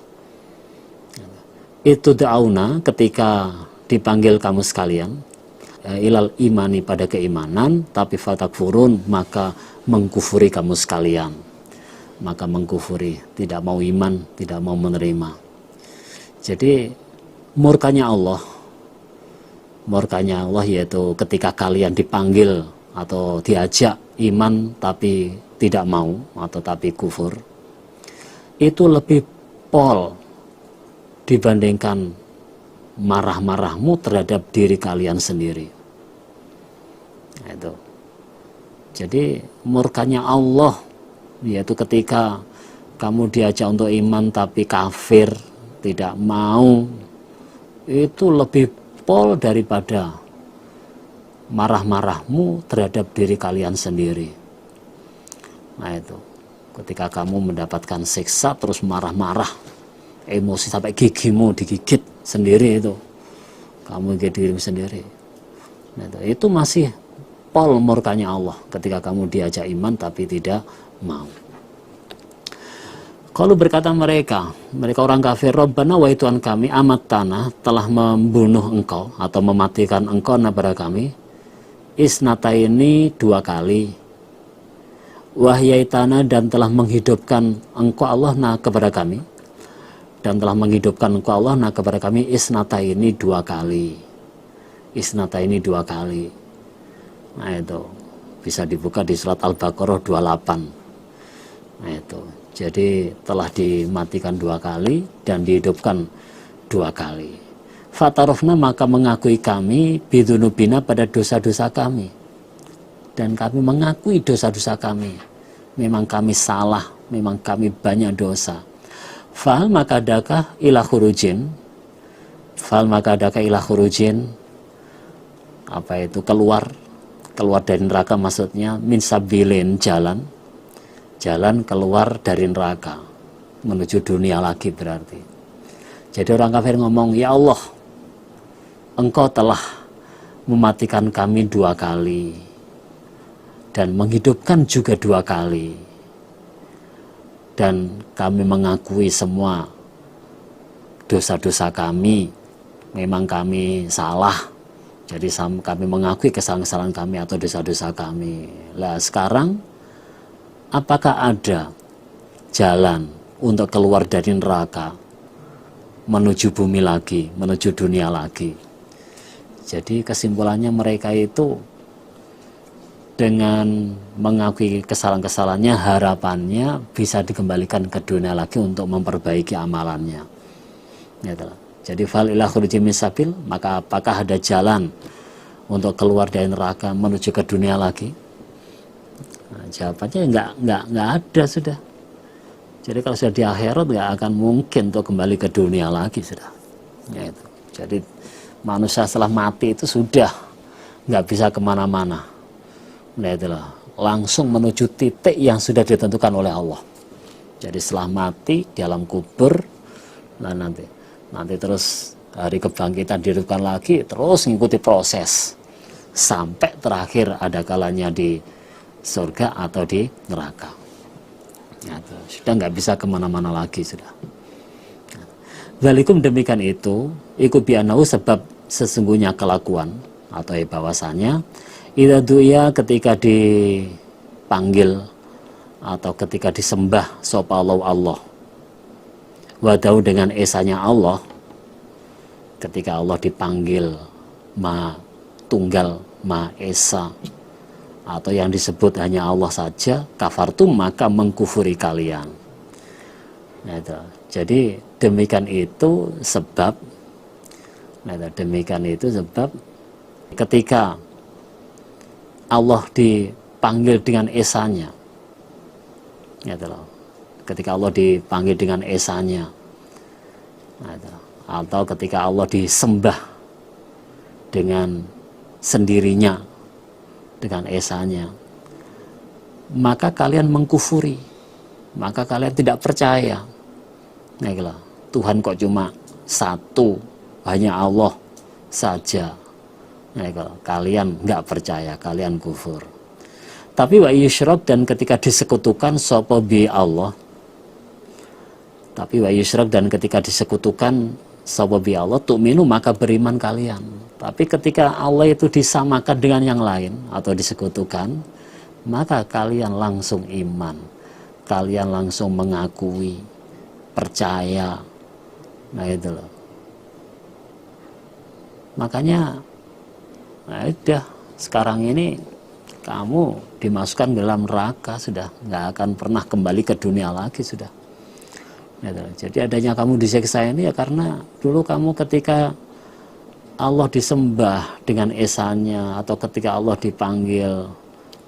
Itu da'auna, ketika dipanggil kamu sekalian, ilal imani, pada keimanan, tapi fatakfurun, maka mengkufuri kamu sekalian, maka mengkufuri, tidak mau iman, tidak mau menerima. Jadi murkanya Allah yaitu ketika kalian dipanggil atau diajak iman tapi tidak mau atau tapi kufur, itu lebih pol dibandingkan marah-marahmu terhadap diri kalian sendiri. Nah, itu. Jadi murkanya Allah yaitu ketika kamu diajak untuk iman tapi kafir, tidak mau, itu lebih pol daripada marah-marahmu terhadap diri kalian sendiri. Nah itu, ketika kamu mendapatkan siksa terus marah-marah, emosi sampai gigimu digigit sendiri, itu kamu gigit dirimu sendiri. Nah, itu masih pol murkanya Allah ketika kamu diajak iman tapi tidak mau. Kalau berkata mereka orang kafir, Rabbana wahai Tuhan kami, amat tanah telah membunuh engkau atau mematikan engkau kepada kami, isnata ini 2 kali, wahyai tanah dan telah menghidupkan engkau Allah kepada kami, dan telah menghidupkan engkau Allah kepada kami, isnata ini 2 kali, isnata ini 2 kali. Nah itu bisa dibuka di surat Al-Baqarah 28. Nah itu, jadi telah dimatikan 2 kali dan dihidupkan 2 kali. Fatarofna maka mengakui kami bidunubina pada dosa-dosa kami, dan kami mengakui dosa-dosa kami. Memang kami salah, memang kami banyak dosa. Fal maka adakah ila khurujin, fal maka adakah ila khurujin, apa itu, keluar dari neraka, maksudnya min sabilin, jalan keluar dari neraka menuju dunia lagi berarti. Jadi orang kafir ngomong, ya Allah, engkau telah mematikan kami 2 kali dan menghidupkan juga 2 kali, dan kami mengakui semua dosa-dosa kami, memang kami salah. Jadi kami mengakui kesalahan-kesalahan kami atau dosa-dosa kami. Lah sekarang apakah ada jalan untuk keluar dari neraka menuju bumi lagi, menuju dunia lagi? Jadi kesimpulannya mereka itu dengan mengakui kesalahan-kesalahannya, harapannya bisa dikembalikan ke dunia lagi untuk memperbaiki amalannya. Gitu. Jadi fal ila khurujin min sabil, maka apakah ada jalan untuk keluar dari neraka menuju ke dunia lagi? Nah, jawabannya nggak ada sudah. Jadi kalau sudah di akhirat nggak akan mungkin untuk kembali ke dunia lagi sudah. Gitu. Jadi manusia setelah mati itu sudah nggak bisa kemana-mana. Nah itulah, langsung menuju titik yang sudah ditentukan oleh Allah. Jadi setelah mati di alam kubur, nah nanti terus hari kebangkitan dihidupkan lagi, terus mengikuti proses sampai terakhir ada kalanya di surga atau di neraka. Nah, sudah nggak bisa kemana-mana lagi sudah. Walikum demikian itu, iku bi'anahu sebab sesungguhnya kelakuan atau bahwasanya idza du'a ketika dipanggil atau ketika disembah sapa Allah wadau dengan esanya Allah, ketika Allah dipanggil Maha Tunggal, Maha Esa, atau yang disebut hanya Allah saja, kafartum maka mengkufuri kalian. Nah, itu. Jadi demikian itu sebab, ketika Allah dipanggil dengan esanya, ketika Allah dipanggil dengan esanya, atau ketika Allah disembah dengan sendirinya, dengan esanya, maka kalian mengkufuri, maka kalian tidak percaya. Nah, Tuhan kok cuma satu, hanya Allah saja. Nah, kalian nggak percaya, kalian kufur. Tapi wa yusyrak, dan ketika disekutukan sapa bi Allah, tapi wa yusyrak, dan ketika disekutukan sapa bi Allah, tu'minu maka beriman kalian. Tapi ketika Allah itu disamakan dengan yang lain atau disekutukan, maka kalian langsung iman, kalian langsung mengakui, percaya. Nah itu loh. Makanya udah sekarang ini kamu dimasukkan dalam neraka sudah, nggak akan pernah kembali ke dunia lagi sudah. Jadi adanya kamu disiksa ini ya karena dulu kamu ketika Allah disembah dengan esanya atau ketika Allah dipanggil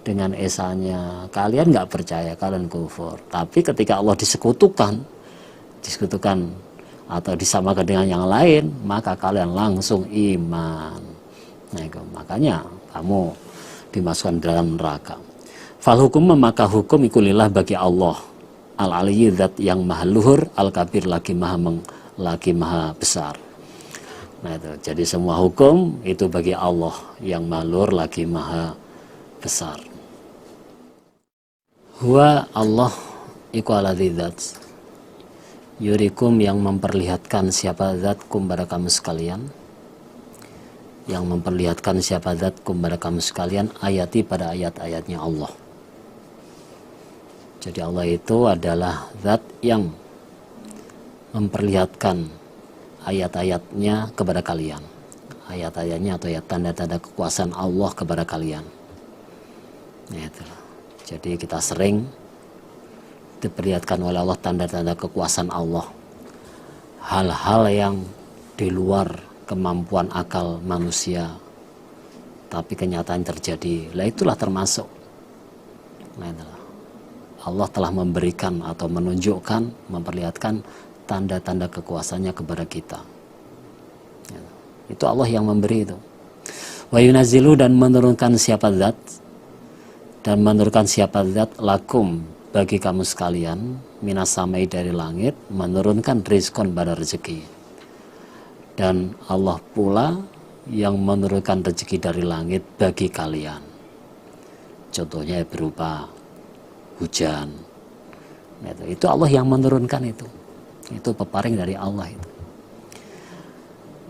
dengan esanya, kalian nggak percaya, kalian kufur. Tapi ketika Allah disekutukan atau disamakan dengan yang lain, maka kalian langsung iman. Nah, itu makanya kamu dimasukkan dalam neraka. Fal hukum, maka hukum ikulillah bagi Allah, al-aliyyi zat yang maha luhur, al-kabir lagi maha besar. Nah itu, jadi semua hukum itu bagi Allah yang maha luhur lagi maha besar. Huwa Allah iku alladzi zat, Yurikum yang memperlihatkan siapa zatkum pada kamu sekalian, yang memperlihatkan siapa zatkum pada kamu sekalian, ayati pada ayat-ayatnya Allah. Jadi Allah itu adalah zat yang memperlihatkan ayat-ayatnya kepada kalian, ayat-ayatnya atau ya tanda-tanda kekuasaan Allah kepada kalian. Nah, itulah. Jadi kita sering diperlihatkan oleh Allah tanda-tanda kekuasaan Allah, hal-hal yang di luar kemampuan akal manusia, tapi kenyataan terjadi. Lah itulah termasuk. Nah, itulah. Allah telah memberikan atau menunjukkan, memperlihatkan tanda-tanda kekuasaannya kepada kita. Ya, itu Allah yang memberi itu. Wa yunazzilu, dan menurunkan siapa zat, dan menurunkan siapa zat lakum bagi kamu sekalian, minas samai dari langit, menurunkan rizkon pada rezeki. Dan Allah pula yang menurunkan rezeki dari langit bagi kalian. Contohnya berupa hujan. Itu Allah yang menurunkan itu. Itu peparing dari Allah itu.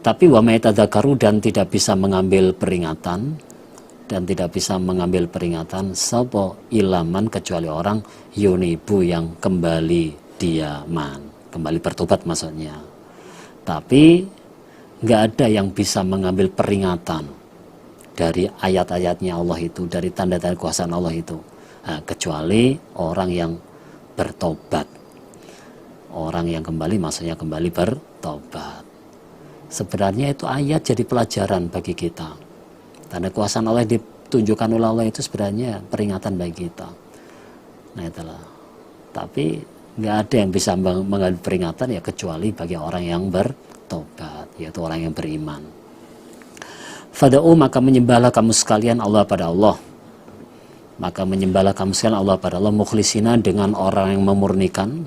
Tapi wa may tadzakaru, dan tidak bisa mengambil peringatan, dan tidak bisa mengambil peringatan sapa ilaman, kecuali orang yunibu yang kembali diaman, kembali bertobat maksudnya. Tapi nggak ada yang bisa mengambil peringatan dari ayat-ayatnya Allah itu, dari tanda-tanda kekuasaan Allah itu, nah, kecuali orang yang bertobat. Orang yang kembali maksudnya kembali bertobat. Sebenarnya itu ayat jadi pelajaran bagi kita. Tanda kekuasaan Allah yang ditunjukkan oleh Allah itu sebenarnya peringatan bagi kita. Nah itulah. Tapi nggak ada yang bisa mengambil peringatan ya kecuali bagi orang yang bertobat, yaitu orang yang beriman. Fada'u, maka menyembahlah kamu sekalian Allah pada Allah. Maka menyembahlah kamu sekalian Allah pada Allah, mukhlisina, dengan orang yang memurnikan,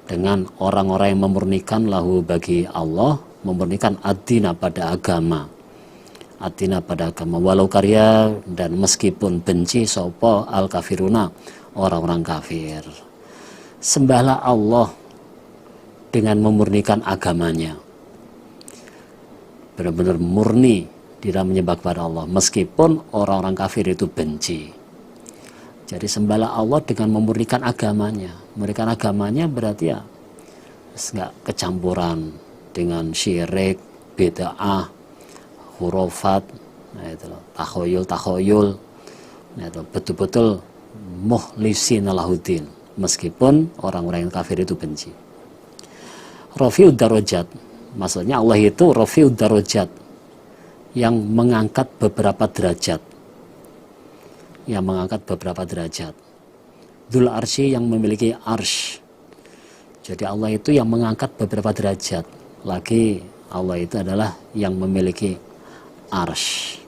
dengan orang-orang yang memurnikan lahu bagi Allah, memurnikan ad-dina pada agama, ad-dina pada agama, walau karya, dan meskipun benci sopo al-kafiruna, orang-orang kafir. Sembahlah Allah dengan memurnikan agamanya, benar-benar murni di dalam menyembah kepada Allah, meskipun orang-orang kafir itu benci. Jadi sembahlah Allah dengan memurnikan agamanya. Memurnikan agamanya berarti ya nggak kecampuran dengan syirik, bid'ah, hurufat, nah itu loh, takhayul. Nah itu betul-betul mukhlisina lahuddin, meskipun orang-orang yang kafir itu benci. Rafi'ud darajat, maksudnya Allah itu rafi'ud darajat, yang mengangkat beberapa derajat. Yang mengangkat beberapa derajat. Dzul arsy, yang memiliki arsh. Jadi Allah itu yang mengangkat beberapa derajat. Lagi Allah itu adalah yang memiliki arsh.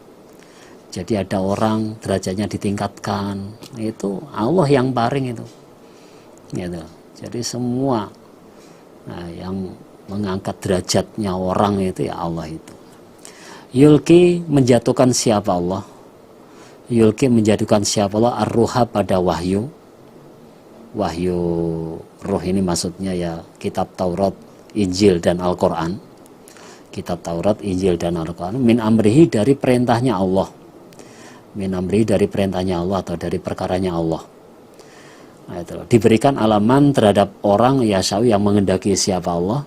Jadi ada orang derajatnya ditingkatkan, itu Allah yang paring itu. Gitu. Jadi semua yang mengangkat derajatnya orang itu ya Allah itu. Yulki, menjatuhkan siapa Allah? Yulki, menjadikan siapa Allah ar-ruha pada wahyu. Wahyu ruh ini maksudnya ya kitab Taurat, Injil dan Al-Quran. Kitab Taurat, Injil dan Al-Quran. Min amrihi, dari perintahnya Allah. Min amrihi, dari perintahnya Allah atau dari perkaranya Allah. Nah, itu diberikan alaman terhadap orang yasau, yang mengendaki siapa Allah.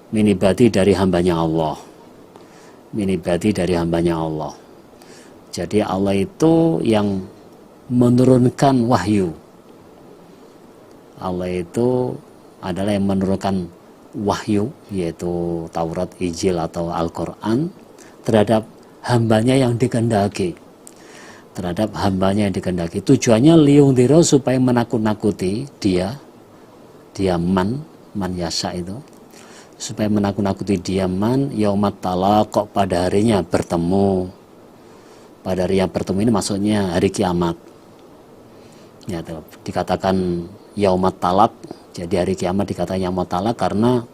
Min ibadi, dari hambanya Allah. Min ibadi, dari hambanya Allah. Jadi Allah itu yang menurunkan wahyu. Allah itu adalah yang menurunkan wahyu, yaitu Taurat, Injil atau Al-Quran, terhadap hambanya yang dikehendaki. Terhadap hambanya yang dikehendaki. Tujuannya liungdiro, supaya menakut-nakuti dia man yasa itu. Supaya menakut-nakuti dia man yaumat talaq, pada harinya bertemu. Pada hari yang bertemu ini maksudnya hari kiamat. Ya, dikatakan yaumat talaq, jadi hari kiamat dikatakan yaumat talaq karena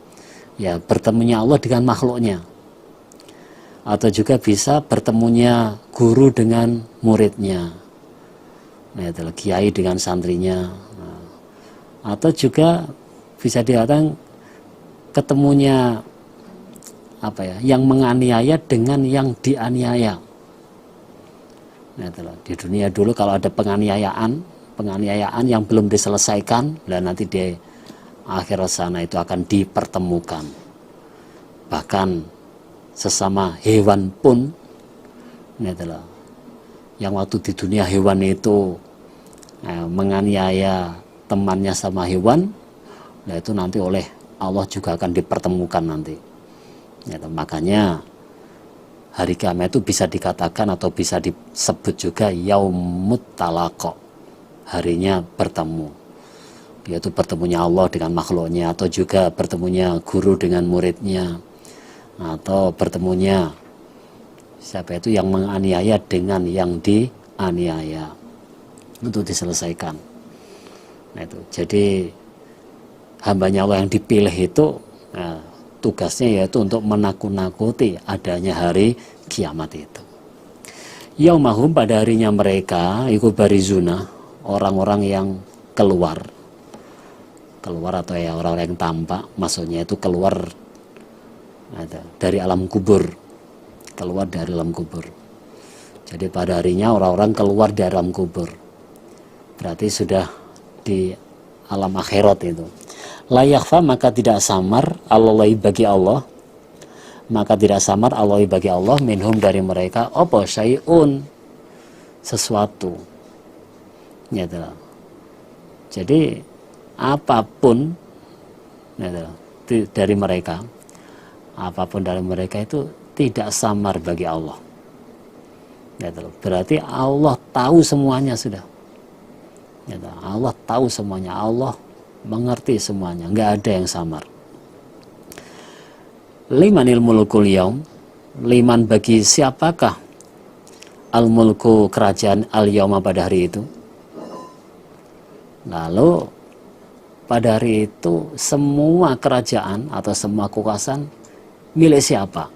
ya bertemunya Allah dengan makhluknya. Atau juga bisa bertemunya guru dengan muridnya. Nah, itu kiai dengan santrinya. Nah, atau juga bisa dikatakan ketemunya apa ya, yang menganiaya dengan yang dianiaya. Nah, di dunia dulu kalau ada penganiayaan yang belum diselesaikan, dan nanti di akhirat sana itu akan dipertemukan. Bahkan sesama hewan pun, yang waktu di dunia hewan itu menganiaya temannya sama hewan, nah itu nanti oleh Allah juga akan dipertemukan nanti. Makanya hari kiamat itu bisa dikatakan atau bisa disebut juga yaumut talaqo, harinya bertemu, yaitu bertemunya Allah dengan makhluknya, atau juga bertemunya guru dengan muridnya, atau bertemunya siapa itu yang menganiaya dengan yang dianiaya, untuk diselesaikan. Nah itu, jadi hambanya Allah yang dipilih itu tugasnya yaitu untuk menakut-nakuti adanya hari kiamat itu. Yaumahum, pada harinya mereka, iku barizuna, orang-orang yang keluar atau ya orang-orang yang tampak, maksudnya itu keluar dari alam kubur, Jadi pada harinya orang-orang keluar dari alam kubur, berarti sudah di alam akhirat itu. La yakhfa, maka tidak samar Allahi bagi Allah, minhum dari mereka, apa syai'un, sesuatu. Gitu. Jadi apapun dari mereka itu tidak samar bagi Allah. Gitu. Berarti Allah tahu semuanya sudah. Gitu. Allah tahu semuanya, Allah mengerti semuanya, nggak ada yang samar. Limanil mulkul yaum, liman bagi siapakah al mulku, kerajaan, al yauma pada hari itu. Lalu pada hari itu semua kerajaan atau semua kekuasaan milik siapa?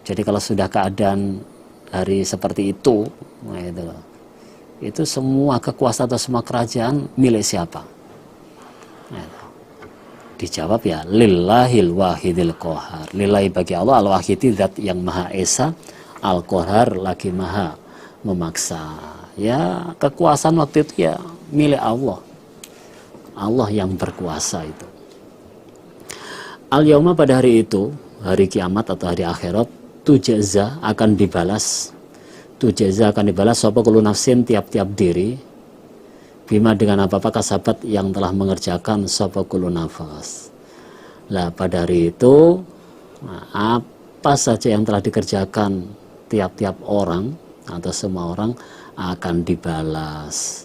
Jadi kalau sudah keadaan hari seperti itu, nah itu semua kekuasaan atau semua kerajaan milik siapa? Nah, dijawab ya, lillahil wahidil qahar, lillahi bagi Allah, al-wahidi zat yang maha esa, al-qahar lagi maha memaksa. Ya kekuasaan waktu itu ya milik Allah, Allah yang berkuasa itu. Al-yauma, pada hari itu, hari kiamat atau hari akhirat, tujazza, akan dibalas sapa kullu nafsin, tiap-tiap diri, bima, dengan apa kasabat, yang telah mengerjakan sapa kullu nafas. Lah pada hari itu, apa saja yang telah dikerjakan tiap-tiap orang atau semua orang akan dibalas.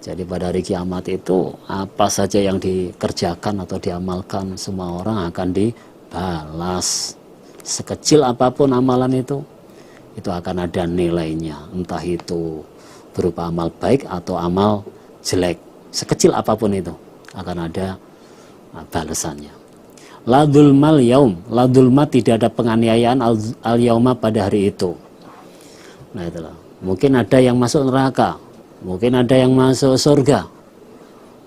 Jadi pada hari kiamat itu apa saja yang dikerjakan atau diamalkan semua orang akan dibalas. Sekecil apapun amalan itu akan ada nilainya, entah itu berupa amal baik atau amal jelek. Sekecil apapun itu akan ada balasannya. La dzulmal yaum, la dzulma, tidak ada penganiayaan al yauma pada hari itu. Nah itulah. Mungkin ada yang masuk neraka, mungkin ada yang masuk surga.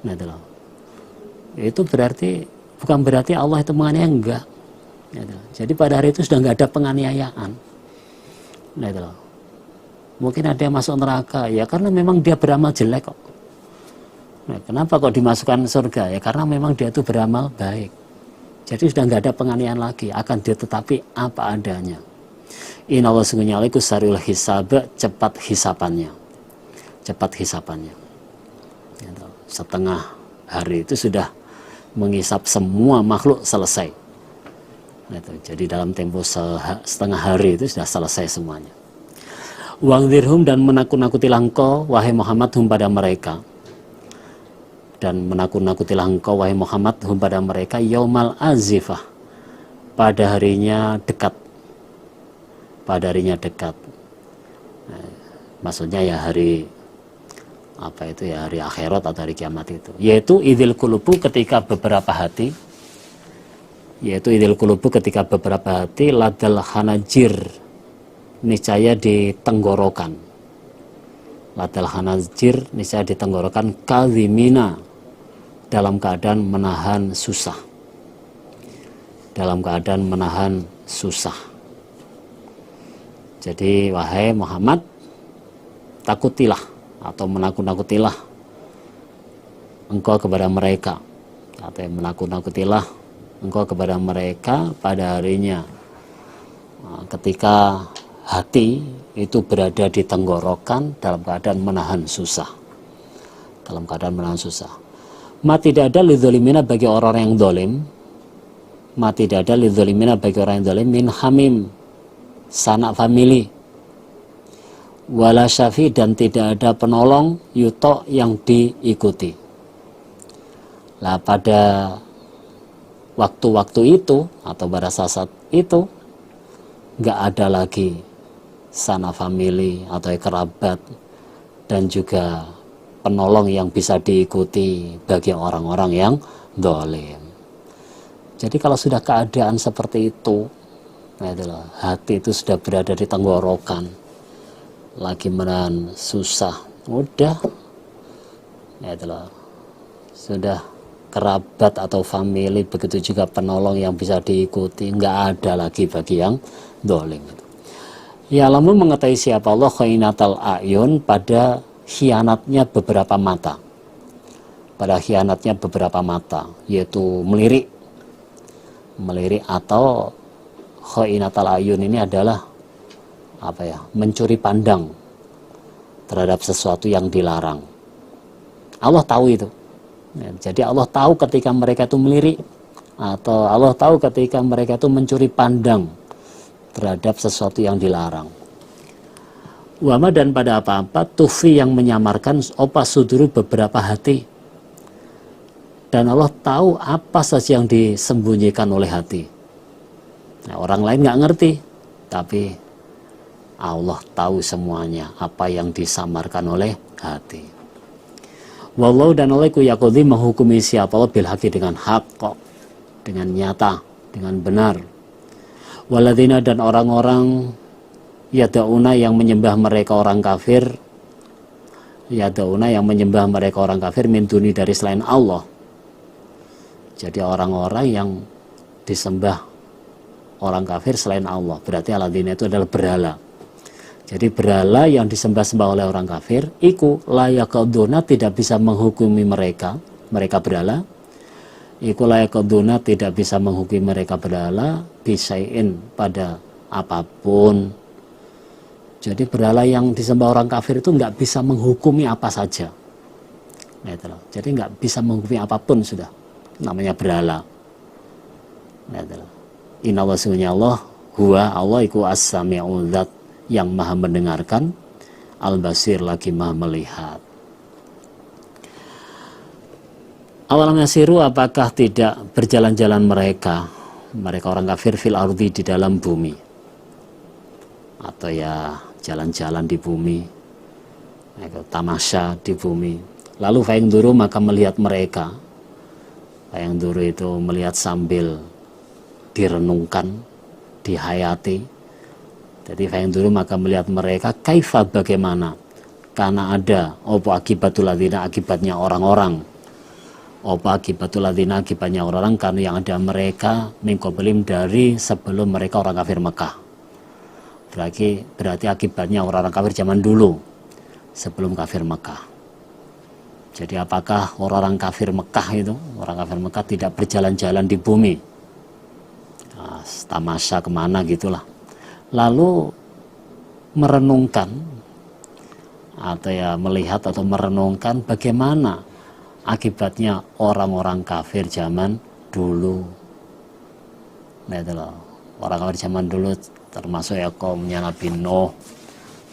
Nah itulah. Itu berarti bukan berarti Allah itu menganiaya, enggak. Nah, jadi pada hari itu sudah enggak ada penganiayaan. Nah itulah. Mungkin ada yang masuk neraka, ya karena memang dia beramal jelek kok. Nah, kenapa kok dimasukkan surga? Ya karena memang dia itu beramal baik. Jadi sudah nggak ada penganiayaan lagi, akan ditetapi apa adanya. Innallaha sungguhnya alaikum sariul hisab, cepat hisapannya. Setengah hari itu sudah menghisap semua makhluk, selesai. Jadi dalam tempo setengah hari itu sudah selesai semuanya. Wangzirhum, dan menakut-nakutilah engkau wahai Muhammad hum pada mereka. Dan menakut-nakutilah engkau wahai Muhammad hum pada mereka, yaumal azifah, pada harinya dekat. Maksudnya ya hari apa itu ya, hari akhirat atau hari kiamat itu, yaitu idil kulubu, ketika beberapa hati ladal hanajir, niscaya di tenggorokan. Ladal hanajir, niscaya di tenggorokan, kazimina, dalam keadaan menahan susah. Dalam keadaan menahan susah. Jadi wahai Muhammad, takutilah atau menakut-nakutilah engkau kepada mereka, atau menakut-nakutilah engkau kepada mereka pada harinya ketika hati itu berada di tenggorokan dalam keadaan menahan susah. Dalam keadaan menahan susah. Ma tidak ada lidzolimina bagi orang yang dolim. Ma tidak ada lidzolimina bagi orang yang dolim min hamim, sanak famili, wala syafi, dan tidak ada penolong yuto yang diikuti. Lah pada waktu-waktu itu atau pada saat itu nggak ada lagi sanak famili atau kerabat dan juga penolong yang bisa diikuti bagi orang-orang yang dolim. Jadi kalau sudah keadaan seperti itu, nah itulah, hati itu sudah berada di tenggorokan, lagi menahan susah, udah, nah itulah, sudah kerabat atau famili, begitu juga penolong yang bisa diikuti, nggak ada lagi bagi yang dolim. Ya, lalu mengetahui siapa Allah khainatal a'yun, pada khianatnya beberapa mata, pada khianatnya beberapa mata, yaitu melirik atau khainatal a'yun ini adalah apa ya, mencuri pandang terhadap sesuatu yang dilarang. Allah tahu itu ya, jadi Allah tahu ketika mereka itu melirik, atau Allah tahu ketika mereka itu mencuri pandang terhadap sesuatu yang dilarang. Wama, dan pada apa-apa tufi yang menyamarkan opa suduru beberapa hati, dan Allah tahu apa saja yang disembunyikan oleh hati. Nah, orang lain nggak ngerti, tapi Allah tahu semuanya apa yang disamarkan oleh hati. Wallahu, dan Allah yaqdi menghukumi siapa Allah bil haqi, dengan hak kok, dengan nyata, dengan benar. Waladina, dan orang-orang yadauna yang menyembah mereka orang kafir, yadauna yang menyembah mereka orang kafir min duni, dari selain Allah. Jadi orang-orang yang disembah orang kafir selain Allah, berarti aladina itu adalah berhala. Jadi berhala yang disembah-sembah oleh orang kafir, iku layakaduna, tidak bisa menghukumi mereka berhala. Iku layakaduna, tidak bisa menghukumi mereka berhala, bisain, pada apapun. Jadi berhala yang disembah orang kafir itu nggak bisa menghukumi apa saja. Nah, itu loh. Jadi nggak bisa menghukumi apapun sudah. Namanya berhala. Nah, itu loh. Inna wasunya Allah, huwa Allah iku as-sami'u dzat, yang maha mendengarkan, al-basir, lagi maha melihat. Awalam yasiru, apakah tidak berjalan-jalan mereka orang kafir fil ardi, di dalam bumi, atau ya jalan-jalan di bumi, tamasya di bumi. Lalu fayangduru, maka melihat mereka. Fayangduru itu melihat sambil direnungkan, dihayati. Jadi fayangduru, maka melihat mereka, kaifa, bagaimana, karena ada opo akibatul ladzina, akibatnya orang-orang, opo akibatul ladzina, akibatnya orang-orang, karena yang ada mereka min qablihim, dari sebelum mereka orang kafir Mekah. Berarti akibatnya orang-orang kafir zaman dulu, sebelum kafir Mekah. Jadi apakah orang-orang kafir Mekah itu, orang kafir Mekah tidak berjalan-jalan di bumi, nah, tamasya kemana gitulah, lalu merenungkan atau ya melihat atau merenungkan bagaimana akibatnya orang-orang kafir zaman dulu. Nah, itu loh, orang kafir zaman dulu termasuk ya kaumnya Nabi Nuh,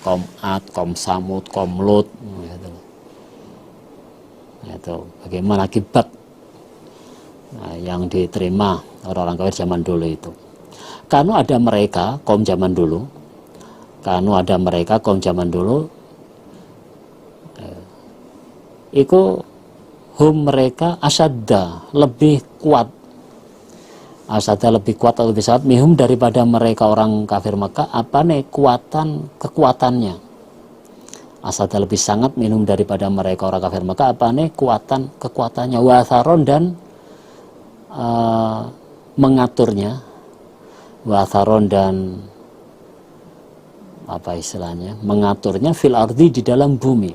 kaum Ad, kaum Samud, kaum Lut, gitu. Itu bagaimana akibat yang diterima orang-orang kafir zaman dulu itu. Karena ada mereka kaum zaman dulu, iku hum, mereka asyadda, lebih kuat, atau lebih sangat mihum, daripada mereka orang kafir Mekah, apa nih kekuatannya, asada lebih sangat minum daripada mereka orang kafir Mekah apa nih kekuatannya watharon dan mengaturnya, watharon dan apa istilahnya, mengaturnya fil ardi di dalam bumi,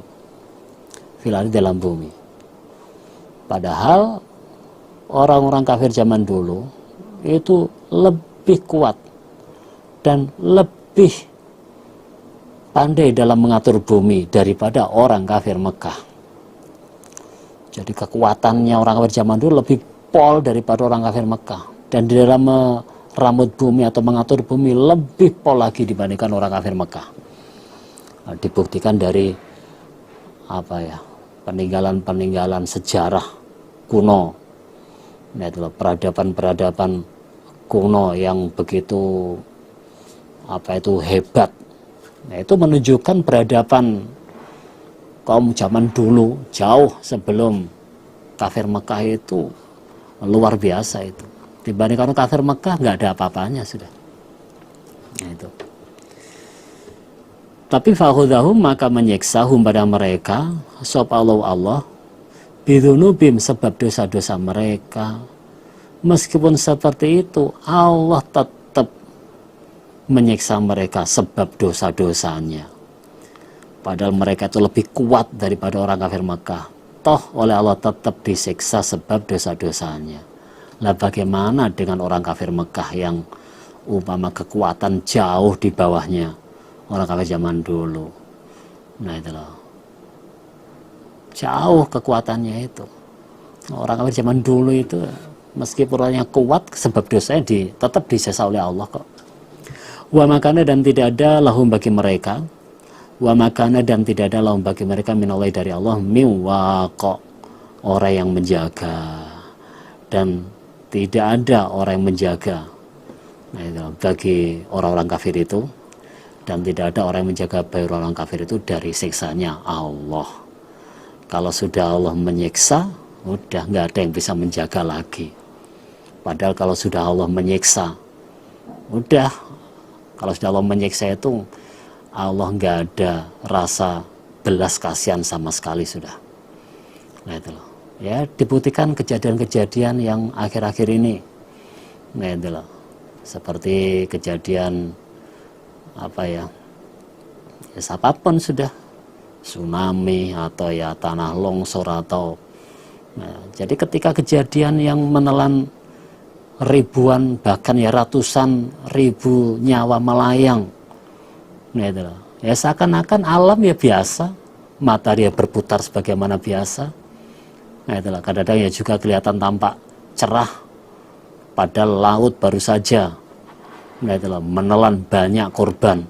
fil ardi dalam bumi. Padahal orang-orang kafir zaman dulu itu lebih kuat dan lebih pandai dalam mengatur bumi daripada orang kafir Mekah. Jadi kekuatannya orang kafir zaman dulu lebih pol daripada orang kafir Mekah, dan di dalam meramut bumi atau mengatur bumi lebih pol lagi dibandingkan orang kafir Mekah. Nah, dibuktikan dari apa ya, peninggalan-peninggalan sejarah kuno. Nah, itulah peradaban-peradaban kuno yang begitu apa itu hebat. Nah, itu menunjukkan peradaban kaum zaman dulu jauh sebelum kafir Mekah itu luar biasa itu. Dibandingkan kafir Mekah nggak ada apa-apanya sudah. Nah, itu. Tapi fakhudahum maka menyiksahum pada mereka sop Allah bidunubim sebab dosa-dosa mereka. Meskipun seperti itu Allah tetap menyiksa mereka sebab dosa-dosanya. Padahal mereka itu lebih kuat daripada orang kafir Mekah. Toh oleh Allah tetap disiksa sebab dosa-dosanya. Lah bagaimana dengan orang kafir Mekah yang umpama kekuatan jauh di bawahnya orang kafir zaman dulu. Nah itu loh, jauh kekuatannya itu. Orang kafir zaman dulu itu meskipun orangnya kuat sebab dosanya tetap disiksa oleh Allah kok. Wa makana dan tidak ada lahum bagi mereka, wa makana dan tidak ada lahum bagi mereka minallah dari Allah miwaqa orang yang menjaga, dan tidak ada orang yang menjaga. Nah, itu, bagi orang-orang kafir itu, dan tidak ada orang yang menjaga bagi orang kafir itu dari siksanya Allah. Kalau sudah Allah menyiksa, udah nggak ada yang bisa menjaga lagi. Padahal kalau sudah Allah menyiksa, udah, kalau sudah Allah menyiksa itu Allah nggak ada rasa belas kasihan sama sekali sudah. Nah itu loh. Ya dibuktikan kejadian-kejadian yang akhir-akhir ini. Nah itu loh. Seperti kejadian apa ya, ya apapun sudah, tsunami atau ya tanah longsor atau jadi ketika kejadian yang menelan ribuan bahkan ya ratusan ribu nyawa melayang, nah itu loh. Ya seakan-akan alam ya biasa, matahari ya berputar sebagaimana biasa. Nah itulah, kadang-kadang ya juga kelihatan tampak cerah padahal laut baru saja nah itulah menelan banyak korban.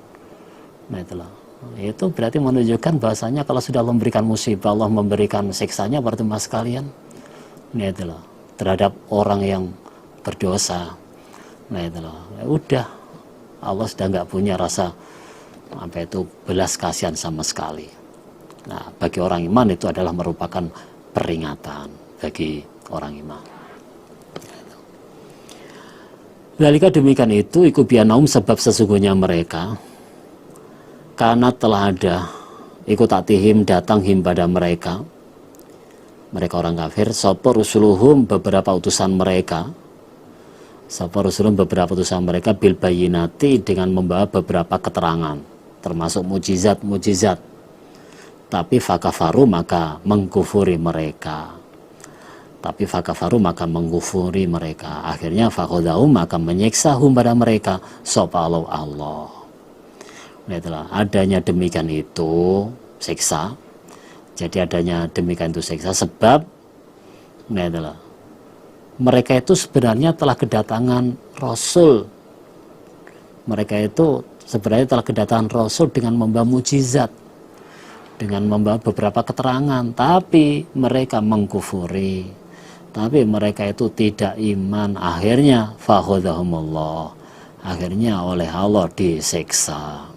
Nah itulah, itu berarti menunjukkan bahasanya kalau sudah Allah memberikan musibah, Allah memberikan siksanya pada teman sekalian, nah itulah, terhadap orang yang berdosa. Nah itulah, ya udah, Allah sudah nggak punya rasa apa itu belas kasihan sama sekali. Nah bagi orang iman itu adalah merupakan peringatan bagi orang iman. Zalika demikian itu iku bianaum sebab sesungguhnya mereka karena telah ada ikut atihim datang him pada mereka orang kafir sapa rusuluhum beberapa utusan mereka bil bayinati dengan membawa beberapa keterangan termasuk mujizat tapi fakafaru maka mengkufuri mereka. Akhirnya fakodahum maka menyiksahum pada mereka sapa Allah. Nah itulah, adanya demikian itu siksa. Jadi adanya demikian itu siksa sebab nah itulah, mereka itu sebenarnya telah kedatangan Rasul. Mereka itu sebenarnya telah kedatangan Rasul dengan membawa mujizat, dengan membawa beberapa keterangan, tapi mereka mengkufuri, tapi mereka itu tidak iman. Akhirnya fakhadhahumullah, akhirnya oleh Allah disiksa.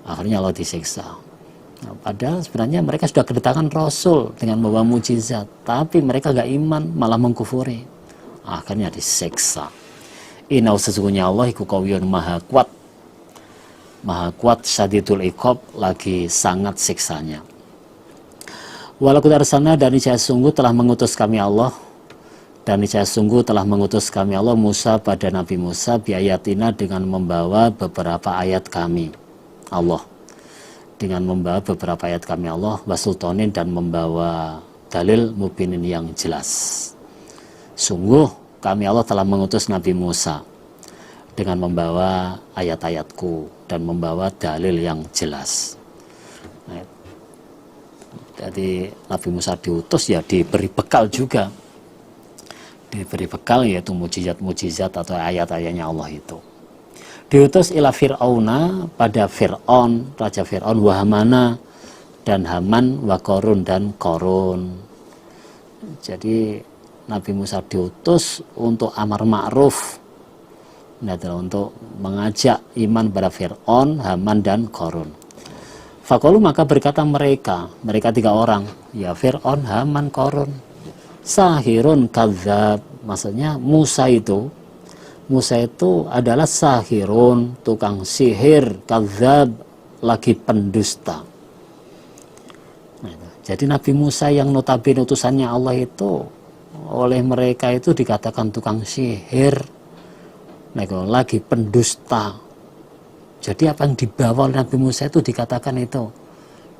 Nah, padahal sebenarnya mereka sudah kedatangan Rasul dengan membawa mujizat, tapi mereka gak iman, malah mengkufuri, akhirnya disiksa. Inau sesungguhnya Allah iku qawiyyun maha kuat maha kuat, syadidul iqab, lagi sangat siksanya. Walaqad arsalna, dan niscaya sungguh telah mengutus kami Allah, dan niscaya sungguh telah mengutus kami Allah Musa pada Nabi Musa biayatina, dengan membawa beberapa ayat kami Allah, dengan membawa beberapa ayat kami Allah, wasultonin, dan membawa dalil mubinin yang jelas. Sungguh kami Allah telah mengutus Nabi Musa dengan membawa ayat-ayatku dan membawa dalil yang jelas. Nah, jadi Nabi Musa diutus ya diberi bekal juga, diberi bekal yaitu mujizat-mujizat atau ayat-ayatnya Allah itu. Diutus ila Fir'auna, pada Fir'aun, Raja Fir'aun, wa Hamana, dan Haman, wa Korun, dan Korun. Jadi Nabi Musa diutus untuk amar ma'ruf, untuk mengajak iman pada Fir'aun, Haman, dan Korun. Faqalu, maka berkata mereka 3 orang, ya Fir'aun, Haman, Korun, sahirun kadzab, maksudnya Musa itu adalah sahirun, tukang sihir, kadzab, lagi pendusta. Jadi Nabi Musa yang notabene utusannya Allah itu oleh mereka itu dikatakan tukang sihir, lagi pendusta. Jadi apa yang dibawa oleh Nabi Musa itu dikatakan itu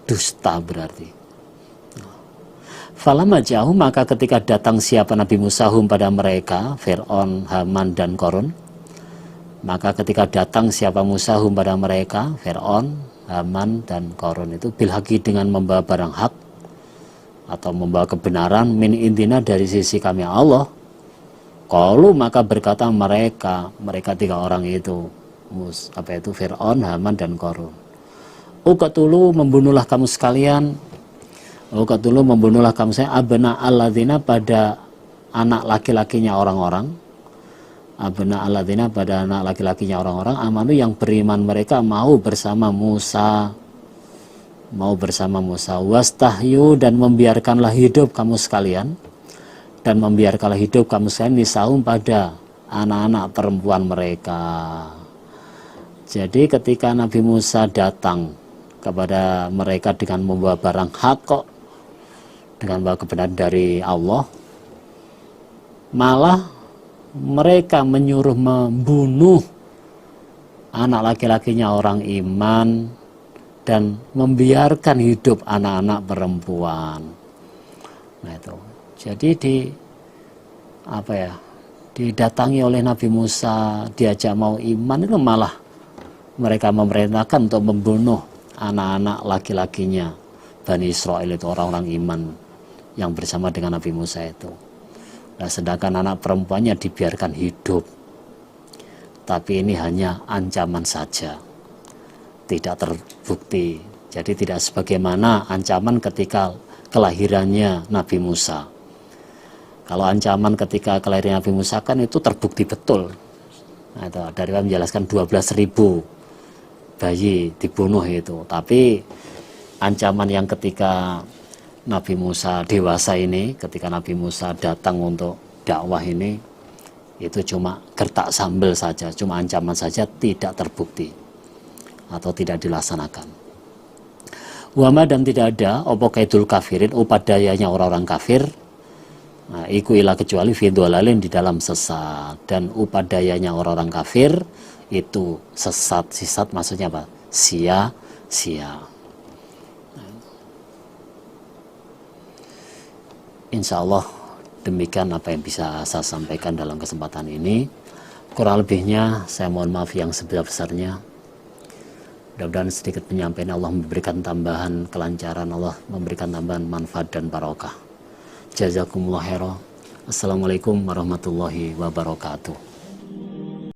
dusta berarti. Falamma ja'ahum, maka ketika datang siapa Nabi Musa hum pada mereka, Fir'aun, Haman, dan Korun, maka ketika datang siapa Musa hum pada mereka, Fir'aun, Haman, dan Korun itu bilhaqi, dengan membawa barang hak atau membawa kebenaran, min indina, dari sisi kami Allah. Qalu, maka berkata mereka 3 orang itu, Fir'aun, Haman, dan Korun, uqtulu, membunuhlah kamu sekalian, membunuhlah kamu saya, abna alladzina, pada anak laki-lakinya orang-orang, abna alladzina, pada anak laki-lakinya orang-orang, amanu, yang beriman mereka, mau bersama Musa, wastahyu, dan membiarkanlah hidup kamu sekalian, nisaum, pada anak-anak perempuan mereka. Jadi ketika Nabi Musa datang kepada mereka dengan membawa barang hak, dengan membawa kebenaran dari Allah, malah mereka menyuruh membunuh anak laki-lakinya orang iman dan membiarkan hidup anak-anak perempuan. Nah itu. Jadi didatangi oleh Nabi Musa, diajak mau iman, itu malah mereka memerintahkan untuk membunuh anak-anak laki-lakinya Bani Israel, itu orang-orang iman yang bersama dengan Nabi Musa itu. Nah, sedangkan anak perempuannya dibiarkan hidup. Tapi ini hanya ancaman saja, tidak terbukti. Jadi tidak sebagaimana ancaman ketika kelahirannya Nabi Musa. Kalau ancaman ketika kelahiran Nabi Musa kan itu terbukti betul. Nah, itu dari menjelaskan 12.000 bayi dibunuh itu. Tapi ancaman yang ketika Nabi Musa dewasa ini, ketika Nabi Musa datang untuk dakwah ini, itu cuma gertak sambal saja, cuma ancaman saja, tidak terbukti atau tidak dilaksanakan. Wama, dan tidak ada opo kaidul kafirin, upadayanya orang-orang kafir, nah, iku ila, kecuali fidwalalin, di dalam sesat. Dan upadayanya orang-orang kafir itu sesat maksudnya apa? Sia-sia. Insya Allah demikian apa yang bisa saya sampaikan dalam kesempatan ini. Kurang lebihnya saya mohon maaf yang sebesar-besarnya. Mudah-mudahan sedikit penyampaian Allah memberikan tambahan kelancaran, Allah memberikan tambahan manfaat dan barokah. Jazakumullah khairan. Assalamualaikum warahmatullahi wabarakatuh.